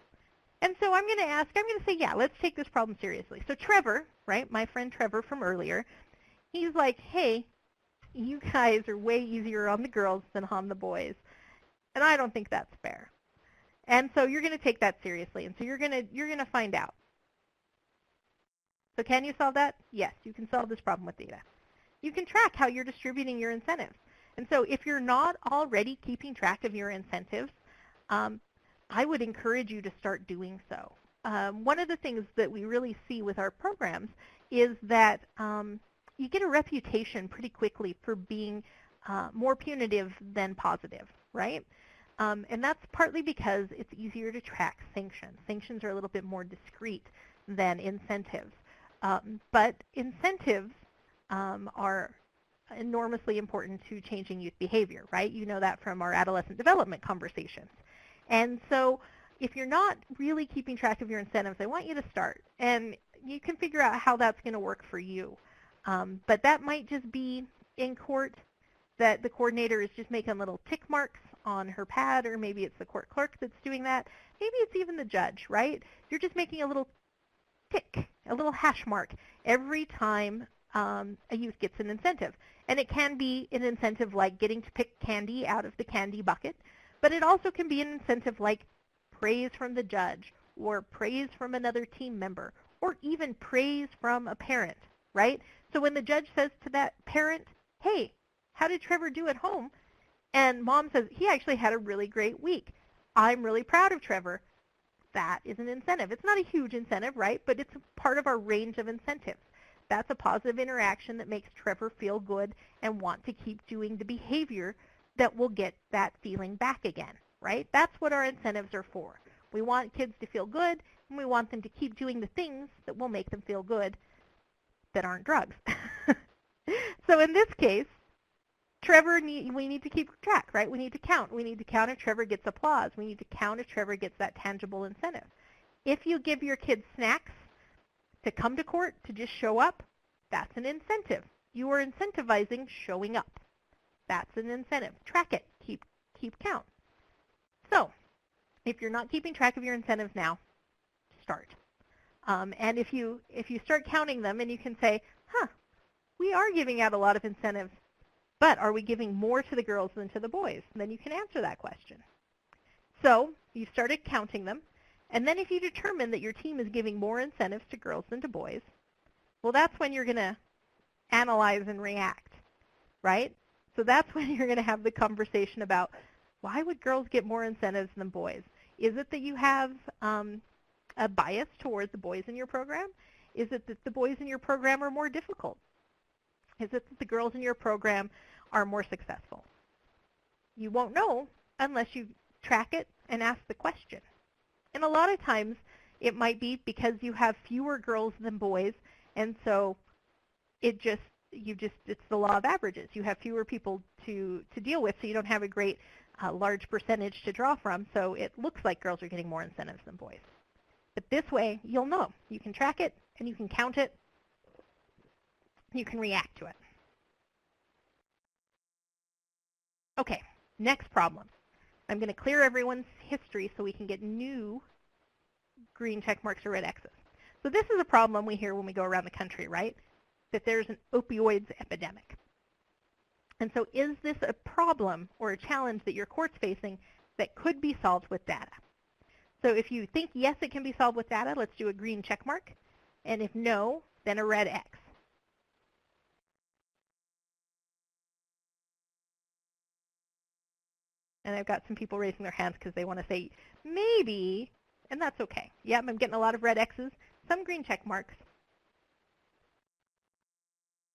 Speaker 1: And so I'm going to say, yeah, let's take this problem seriously. So Trevor, right, my friend Trevor from earlier, he's like, hey, you guys are way easier on the girls than on the boys. And I don't think that's fair. And so you're going to take that seriously. And so you're going to find out. So can you solve that? Yes, you can solve this problem with data. You can track how you're distributing your incentives. And so if you're not already keeping track of your incentives, I would encourage you to start doing so. One of the things that we really see with our programs is that you get a reputation pretty quickly for being more punitive than positive, right? And that's partly because it's easier to track sanctions. Sanctions are a little bit more discreet than incentives. But incentives are enormously important to changing youth behavior, right? You know that from our adolescent development conversations. And so if you're not really keeping track of your incentives, I want you to start. And you can figure out how that's going to work for you. But that might just be in court that the coordinator is just making little tick marks on her pad, or maybe it's the court clerk that's doing that. Maybe it's even the judge, right? You're just making a little tick, a little hash mark every time a youth gets an incentive. And it can be an incentive like getting to pick candy out of the candy bucket, but it also can be an incentive like praise from the judge, or praise from another team member, or even praise from a parent, right? So when the judge says to that parent, hey, how did Trevor do at home? And mom says, he actually had a really great week. I'm really proud of Trevor. That is an incentive. It's not a huge incentive, right? But it's part of our range of incentives. That's a positive interaction that makes Trevor feel good and want to keep doing the behavior that will get that feeling back again, right? That's what our incentives are for. We want kids to feel good, and we want them to keep doing the things that will make them feel good that aren't drugs. So in this case, Trevor, we need to keep track, right? We need to count. We need to count if Trevor gets applause. We need to count if Trevor gets that tangible incentive. If you give your kids snacks to come to court, to just show up, that's an incentive. You are incentivizing showing up. That's an incentive. Track it. Keep count. So if you're not keeping track of your incentives now, start. And if you start counting them, and you can say, we are giving out a lot of incentives, but are we giving more to the girls than to the boys? And then you can answer that question. So you started counting them, and then if you determine that your team is giving more incentives to girls than to boys, well, that's when you're going to analyze and react, right? So that's when you're going to have the conversation about, why would girls get more incentives than boys? Is it that you have a bias towards the boys in your program? Is it that the boys in your program are more difficult? Is it that the girls in your program are more successful? You won't know unless you track it and ask the question. And a lot of times it might be because you have fewer girls than boys, and so it's the law of averages. You have fewer people to deal with, so you don't have a great large percentage to draw from, so it looks like girls are getting more incentives than boys. But this way, you'll know. You can track it, and you can count it. You can react to it. Okay, next problem. I'm going to clear everyone's history so we can get new green check marks or red X's. So this is a problem we hear when we go around the country, right? That there's an opioids epidemic. And so is this a problem or a challenge that your court's facing that could be solved with data? So if you think yes, it can be solved with data, let's do a green check mark. And if no, then a red X. And I've got some people raising their hands because they want to say maybe, and that's okay. Yep, I'm getting a lot of red X's, some green check marks.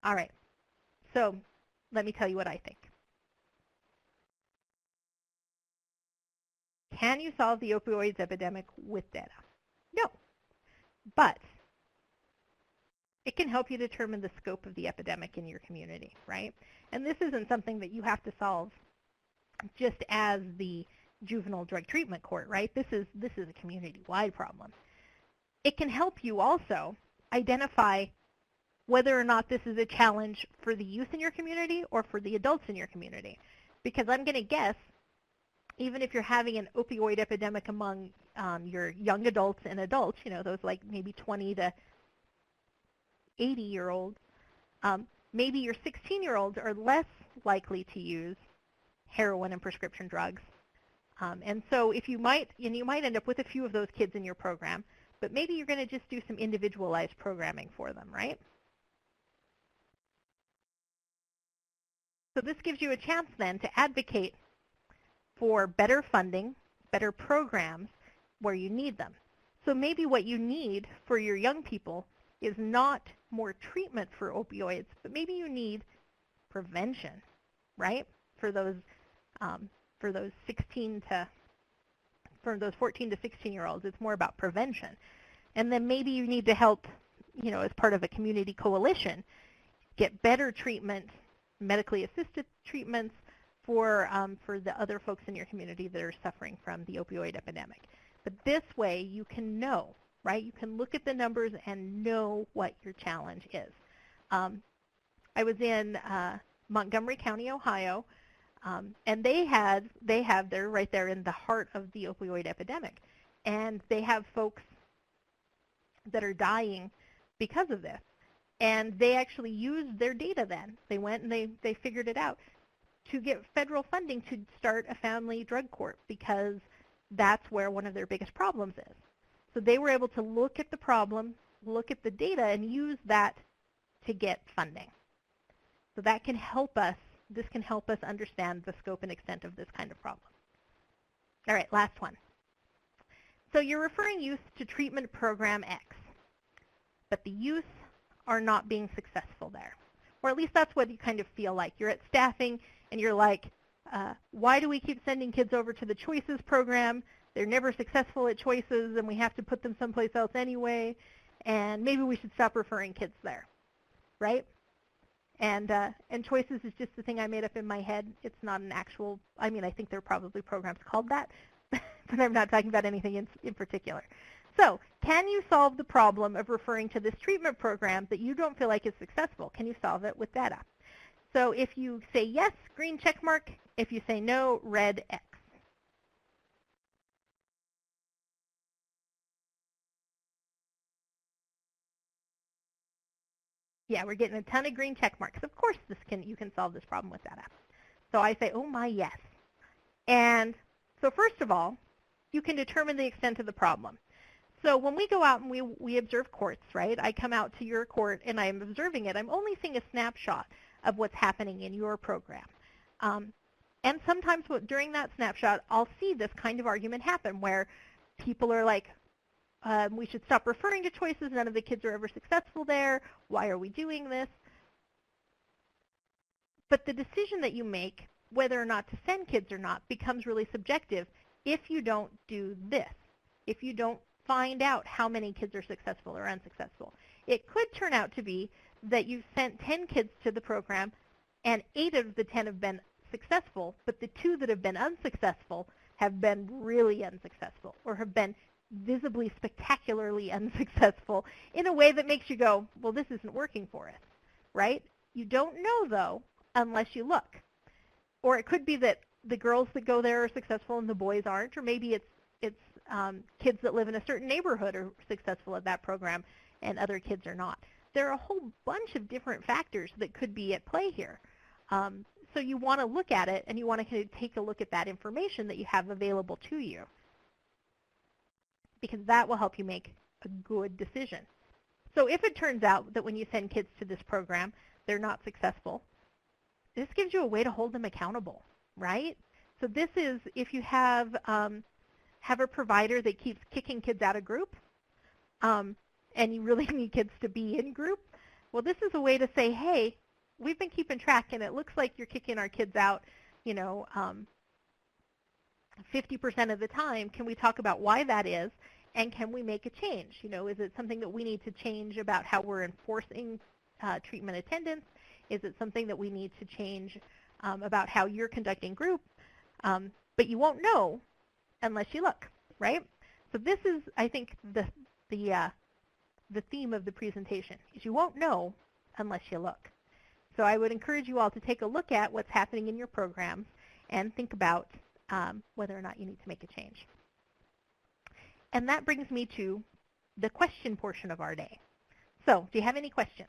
Speaker 1: All right, so let me tell you what I think. Can you solve the opioids epidemic with data? No, but It can help you determine the scope of the epidemic in your community, right? And this isn't something that you have to solve just as the Juvenile Drug Treatment Court, right? This is a community-wide problem. It can help you also identify whether or not this is a challenge for the youth in your community or for the adults in your community. Because I'm going to guess, even if you're having an opioid epidemic among your young adults and adults, those like maybe 20 to 80-year-olds, maybe your 16-year-olds are less likely to use heroin and prescription drugs. And so if you might end up with a few of those kids in your program, but maybe you're going to just do some individualized programming for them, right? So this gives you a chance then to advocate for better funding, better programs where you need them. So maybe what you need for your young people is not more treatment for opioids, but maybe you need prevention, right? For those 14 to 16-year-olds, it's more about prevention. And then maybe you need to help, as part of a community coalition, get better treatment, medically assisted treatments for the other folks in your community that are suffering from the opioid epidemic. But this way you can know, right? You can look at the numbers and know what your challenge is. I was in Montgomery County, Ohio, and they're right there in the heart of the opioid epidemic. And they have folks that are dying because of this. And they actually used their data then. They went and they figured it out to get federal funding to start a family drug court, because that's where one of their biggest problems is. So they were able to look at the problem, look at the data, and use that to get funding. So that can help us, this can help us understand the scope and extent of this kind of problem. All right, last one. So you're referring youth to treatment program X, but the youth are not being successful there. Or at least that's what you kind of feel like. You're at staffing and you're like, why do we keep sending kids over to the Choices program? They're never successful at Choices and we have to put them someplace else anyway, and maybe we should stop referring kids there, right? And Choices is just the thing I made up in my head. It's not an actual, I think there are probably programs called that, but I'm not talking about anything in particular. So, can you solve the problem of referring to this treatment program that you don't feel like is successful? Can you solve it with data? So if you say yes, green check mark. If you say no, red X. Yeah, we're getting a ton of green check marks. Of course you can solve this problem with data. So I say, oh my, yes. And so first of all, you can determine the extent of the problem. So when we go out and we observe courts, right? I come out to your court and I'm observing it. I'm only seeing a snapshot of what's happening in your program. And sometimes during that snapshot, I'll see this kind of argument happen where people are like, we should stop referring to Choices. None of the kids are ever successful there. Why are we doing this? But the decision that you make, whether or not to send kids or not, becomes really subjective if you don't do this, if you don't find out how many kids are successful or unsuccessful. It could turn out to be that you've sent 10 kids to the program and 8 of the 10 have been successful, but the 2 that have been unsuccessful have been really unsuccessful or have been visibly, spectacularly unsuccessful in a way that makes you go, well, this isn't working for us, right? You don't know, though, unless you look. Or it could be that the girls that go there are successful and the boys aren't, or maybe it's kids that live in a certain neighborhood are successful at that program and other kids are not. There are a whole bunch of different factors that could be at play here. So you want to look at it and you want to kind of take a look at that information that you have available to you, because that will help you make a good decision. So if it turns out that when you send kids to this program, they're not successful, this gives you a way to hold them accountable, right? So this is if you have a provider that keeps kicking kids out of group, and you really need kids to be in group, well, this is a way to say, hey, we've been keeping track, and it looks like you're kicking our kids out, 50% of the time. Can we talk about why that is? And can we make a change? Is it something that we need to change about how we're enforcing treatment attendance? Is it something that we need to change about how you're conducting group? But you won't know unless you look, right? So this is, I think, the theme of the presentation, is you won't know unless you look. So I would encourage you all to take a look at what's happening in your programs and think about whether or not you need to make a change. And that brings me to the question portion of our day. So do you have any questions?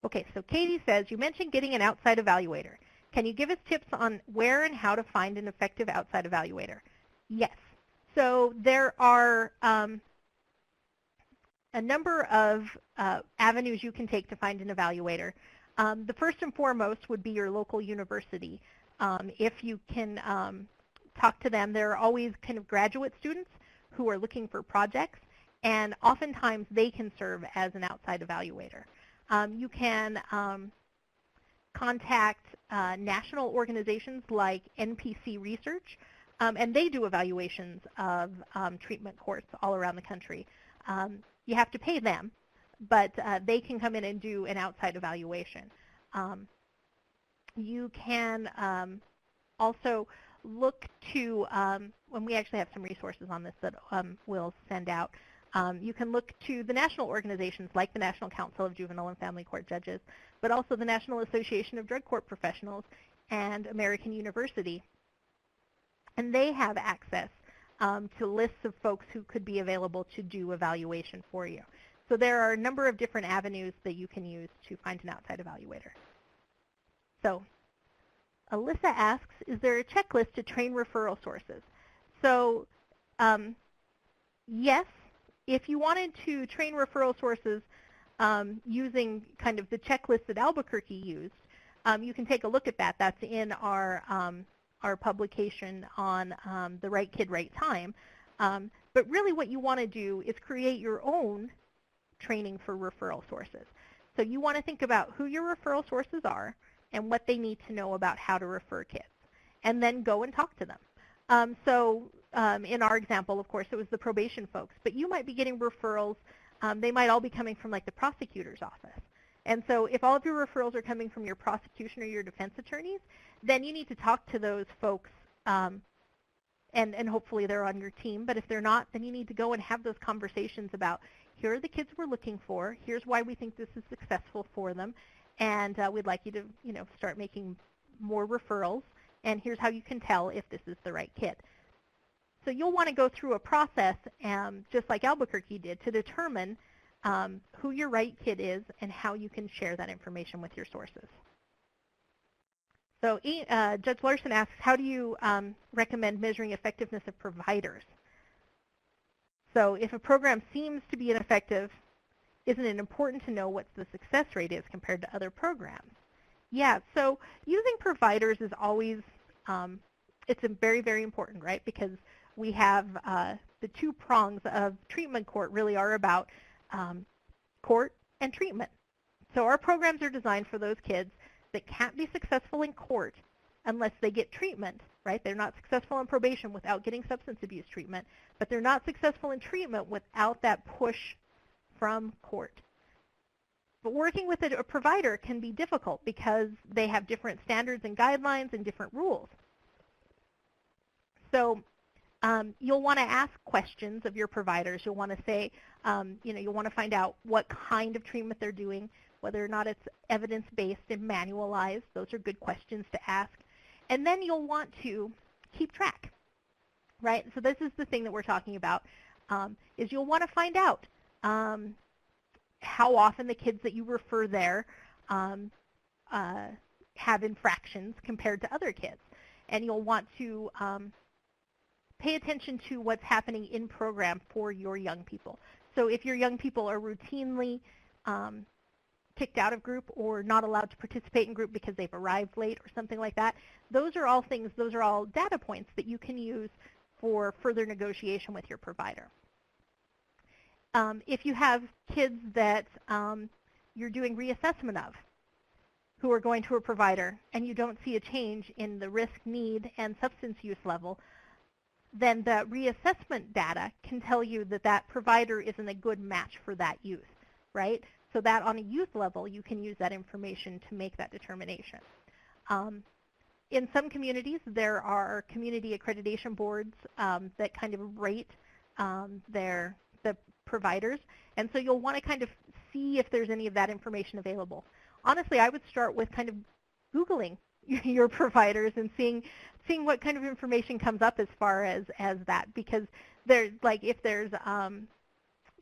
Speaker 1: Okay, so Katie says, you mentioned getting an outside evaluator. Can you give us tips on where and how to find an effective outside evaluator? Yes. So there are a number of avenues you can take to find an evaluator. The first and foremost would be your local university. If you can talk to them, there are always kind of graduate students who are looking for projects, and oftentimes they can serve as an outside evaluator. You can contact national organizations like NPC Research, and they do evaluations of treatment courts all around the country. You have to pay them, but they can come in and do an outside evaluation. You can also look to, when we actually have some resources on this that we'll send out, you can look to the national organizations like the National Council of Juvenile and Family Court Judges, but also the National Association of Drug Court Professionals and American University. And they have access to lists of folks who could be available to do evaluation for you. So there are a number of different avenues that you can use to find an outside evaluator. So Alyssa asks, is there a checklist to train referral sources? So yes, if you wanted to train referral sources using kind of the checklist that Albuquerque used, you can take a look at that. That's in our publication on the Right Kid, Right Time. But really what you want to do is create your own training for referral sources. So you want to think about who your referral sources are and what they need to know about how to refer kids, and then go and talk to them. In our example, of course, it was the probation folks, but you might be getting referrals. They might all be coming from like the prosecutor's office. And so if all of your referrals are coming from your prosecution or your defense attorneys, then you need to talk to those folks, and hopefully they're on your team. But if they're not, then you need to go and have those conversations about, here are the kids we're looking for, here's why we think this is successful for them, and we'd like you to start making more referrals, and here's how you can tell if this is the right kid. So you'll want to go through a process, just like Albuquerque did, to determine who your right kid is and how you can share that information with your sources. So Judge Larson asks, how do you recommend measuring effectiveness of providers? So if a program seems to be ineffective, isn't it important to know what the success rate is compared to other programs? Yeah, so using providers is always, it's very, very important, right? Because we have the two prongs of treatment court really are about court and treatment. So our programs are designed for those kids that can't be successful in court unless they get treatment, right? They're not successful in probation without getting substance abuse treatment, but they're not successful in treatment without that push from court. But working with a provider can be difficult because they have different standards and guidelines and different rules. So you'll want to ask questions of your providers. You'll want to say, you'll want to find out what kind of treatment they're doing, whether or not it's evidence-based and manualized. Those are good questions to ask. And then you'll want to keep track, right? So this is the thing that we're talking about, is you'll want to find out how often the kids that you refer there have infractions compared to other kids. And you'll want to pay attention to what's happening in program for your young people. So if your young people are routinely kicked out of group or not allowed to participate in group because they've arrived late or something like that, those are all things, those are all data points that you can use for further negotiation with your provider. If you have kids that you're doing reassessment of who are going to a provider and you don't see a change in the risk, need, and substance use level, then the reassessment data can tell you that that provider isn't a good match for that youth, right? So that on a youth level, you can use that information to make that determination. In some communities, there are community accreditation boards that kind of rate the providers, and so you'll want to kind of see if there's any of that information available. Honestly, I would start with kind of Googling your providers and seeing what kind of information comes up as far as that, because there's like if there's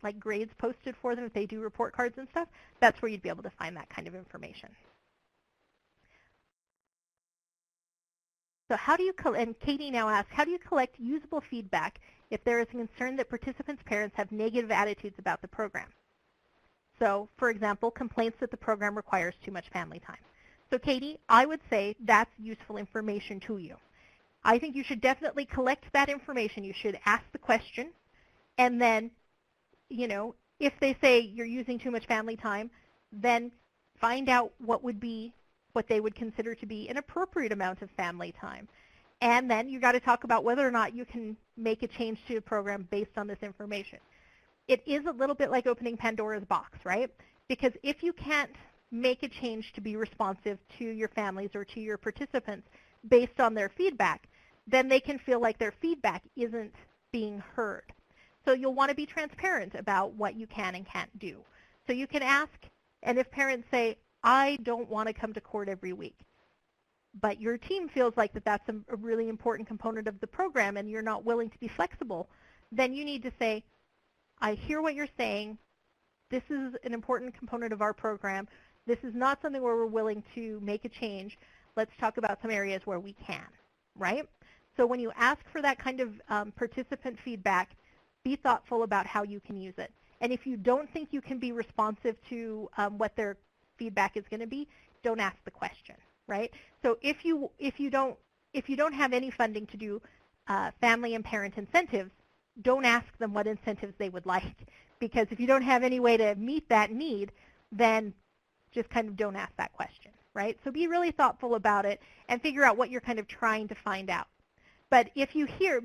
Speaker 1: like grades posted for them, if they do report cards and stuff, that's where you'd be able to find that kind of information. So how do you, and Katie now asks, how do you collect usable feedback if there is a concern that participants' parents have negative attitudes about the program? So, for example, complaints that the program requires too much family time. So Katie, I would say that's useful information to you. I think you should definitely collect that information. You should ask the question, and then, you know, if they say you're using too much family time, then find out what they would consider to be an appropriate amount of family time. And then you got to talk about whether or not you can make a change to the program based on this information. It is a little bit like opening Pandora's box, right? Because if you can't make a change to be responsive to your families or to your participants based on their feedback, then they can feel like their feedback isn't being heard. So you'll want to be transparent about what you can and can't do. So you can ask, and if parents say, I don't want to come to court every week, but your team feels like that's a really important component of the program and you're not willing to be flexible, then you need to say, I hear what you're saying. This is an important component of our program. This is not something where we're willing to make a change. Let's talk about some areas where we can, right? So when you ask for that kind of participant feedback, be thoughtful about how you can use it. And if you don't think you can be responsive to what their feedback is going to be, don't ask the question, right? So if you don't have any funding to do family and parent incentives, don't ask them what incentives they would like, because if you don't have any way to meet that need, then just kind of don't ask that question, right? So be really thoughtful about it and figure out what you're kind of trying to find out. But if you hear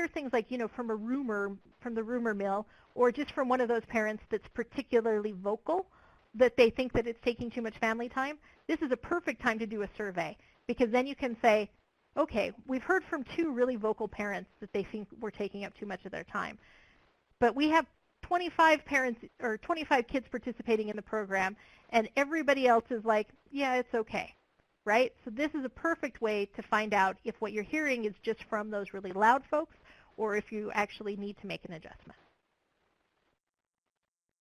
Speaker 1: things like, you know, from the rumor mill, or just from one of those parents that's particularly vocal, that they think that it's taking too much family time, this is a perfect time to do a survey, because then you can say, okay, we've heard from 2 really vocal parents that they think we're taking up too much of their time, but we have 25 parents or 25 kids participating in the program, and everybody else is like, yeah, it's okay, right? So this is a perfect way to find out if what you're hearing is just from those really loud folks or if you actually need to make an adjustment.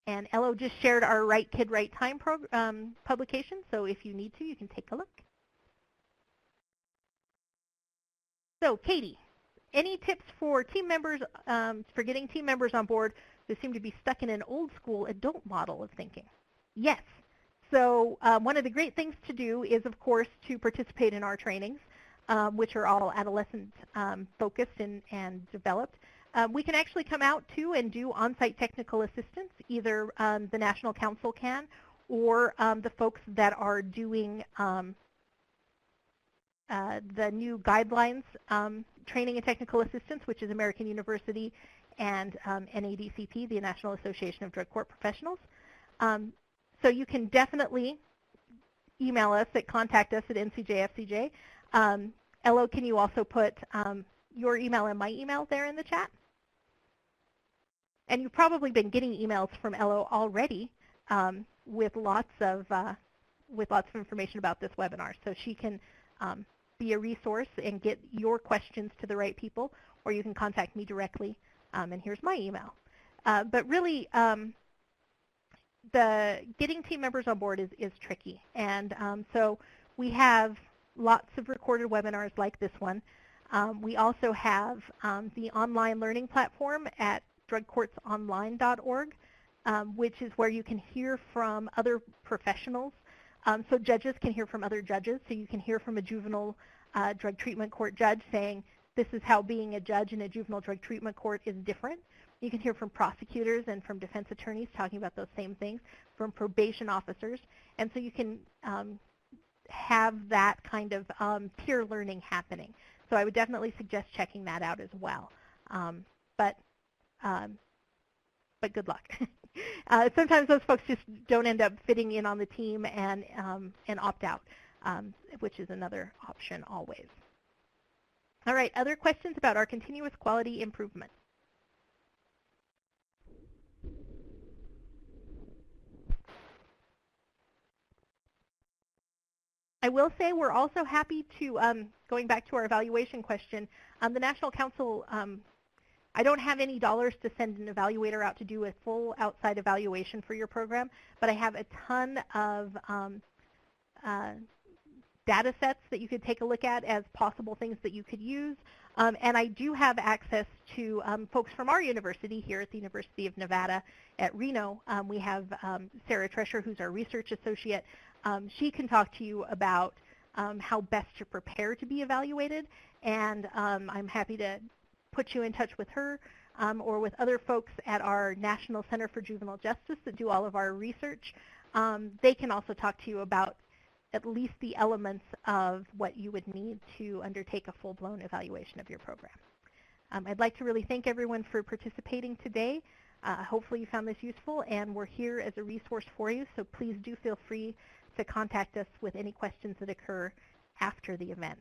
Speaker 1: And Elo just shared our Right Kid, Right Time publication, so if you need to, you can take a look. So Katie, any tips for team members, for getting team members on board who seem to be stuck in an old school adult model of thinking? Yes. So one of the great things to do is, of course, to participate in our trainings, which are all adolescent focused and developed. We can actually come out too and do on-site technical assistance. Either the National Council can, or the folks that are doing the new guidelines training and technical assistance, which is American University and NADCP, the National Association of Drug Court Professionals. So you can definitely email us at contact us at NCJFCJ. Elo, can you also put your email and my email there in the chat? And you've probably been getting emails from Elo already with lots of information about this webinar, so she can be a resource and get your questions to the right people, or you can contact me directly, and here's my email. But really, the getting team members on board is tricky, and so we have lots of recorded webinars like this one. We also have the online learning platform at drugcourtsonline.org, which is where you can hear from other professionals. So judges can hear from other judges. So you can hear from a juvenile drug treatment court judge saying, this is how being a judge in a juvenile drug treatment court is different. You can hear from prosecutors and from defense attorneys talking about those same things, from probation officers. And so you can have that kind of peer learning happening. So I would definitely suggest checking that out as well. But good luck. Sometimes those folks just don't end up fitting in on the team and opt out, which is another option always. All right, other questions about our continuous quality improvement? I will say we're also happy to, going back to our evaluation question, the National Council, I don't have any dollars to send an evaluator out to do a full outside evaluation for your program, but I have a ton of data sets that you could take a look at as possible things that you could use. And I do have access to folks from our university here at the University of Nevada at Reno. We have Sarah Tresher, who's our research associate. She can talk to you about how best to prepare to be evaluated, and I'm happy to put you in touch with her or with other folks at our National Center for Juvenile Justice that do all of our research. They can also talk to you about at least the elements of what you would need to undertake a full-blown evaluation of your program. I'd like to really thank everyone for participating today. Hopefully you found this useful, and we're here as a resource for you, so please do feel free to contact us with any questions that occur after the event.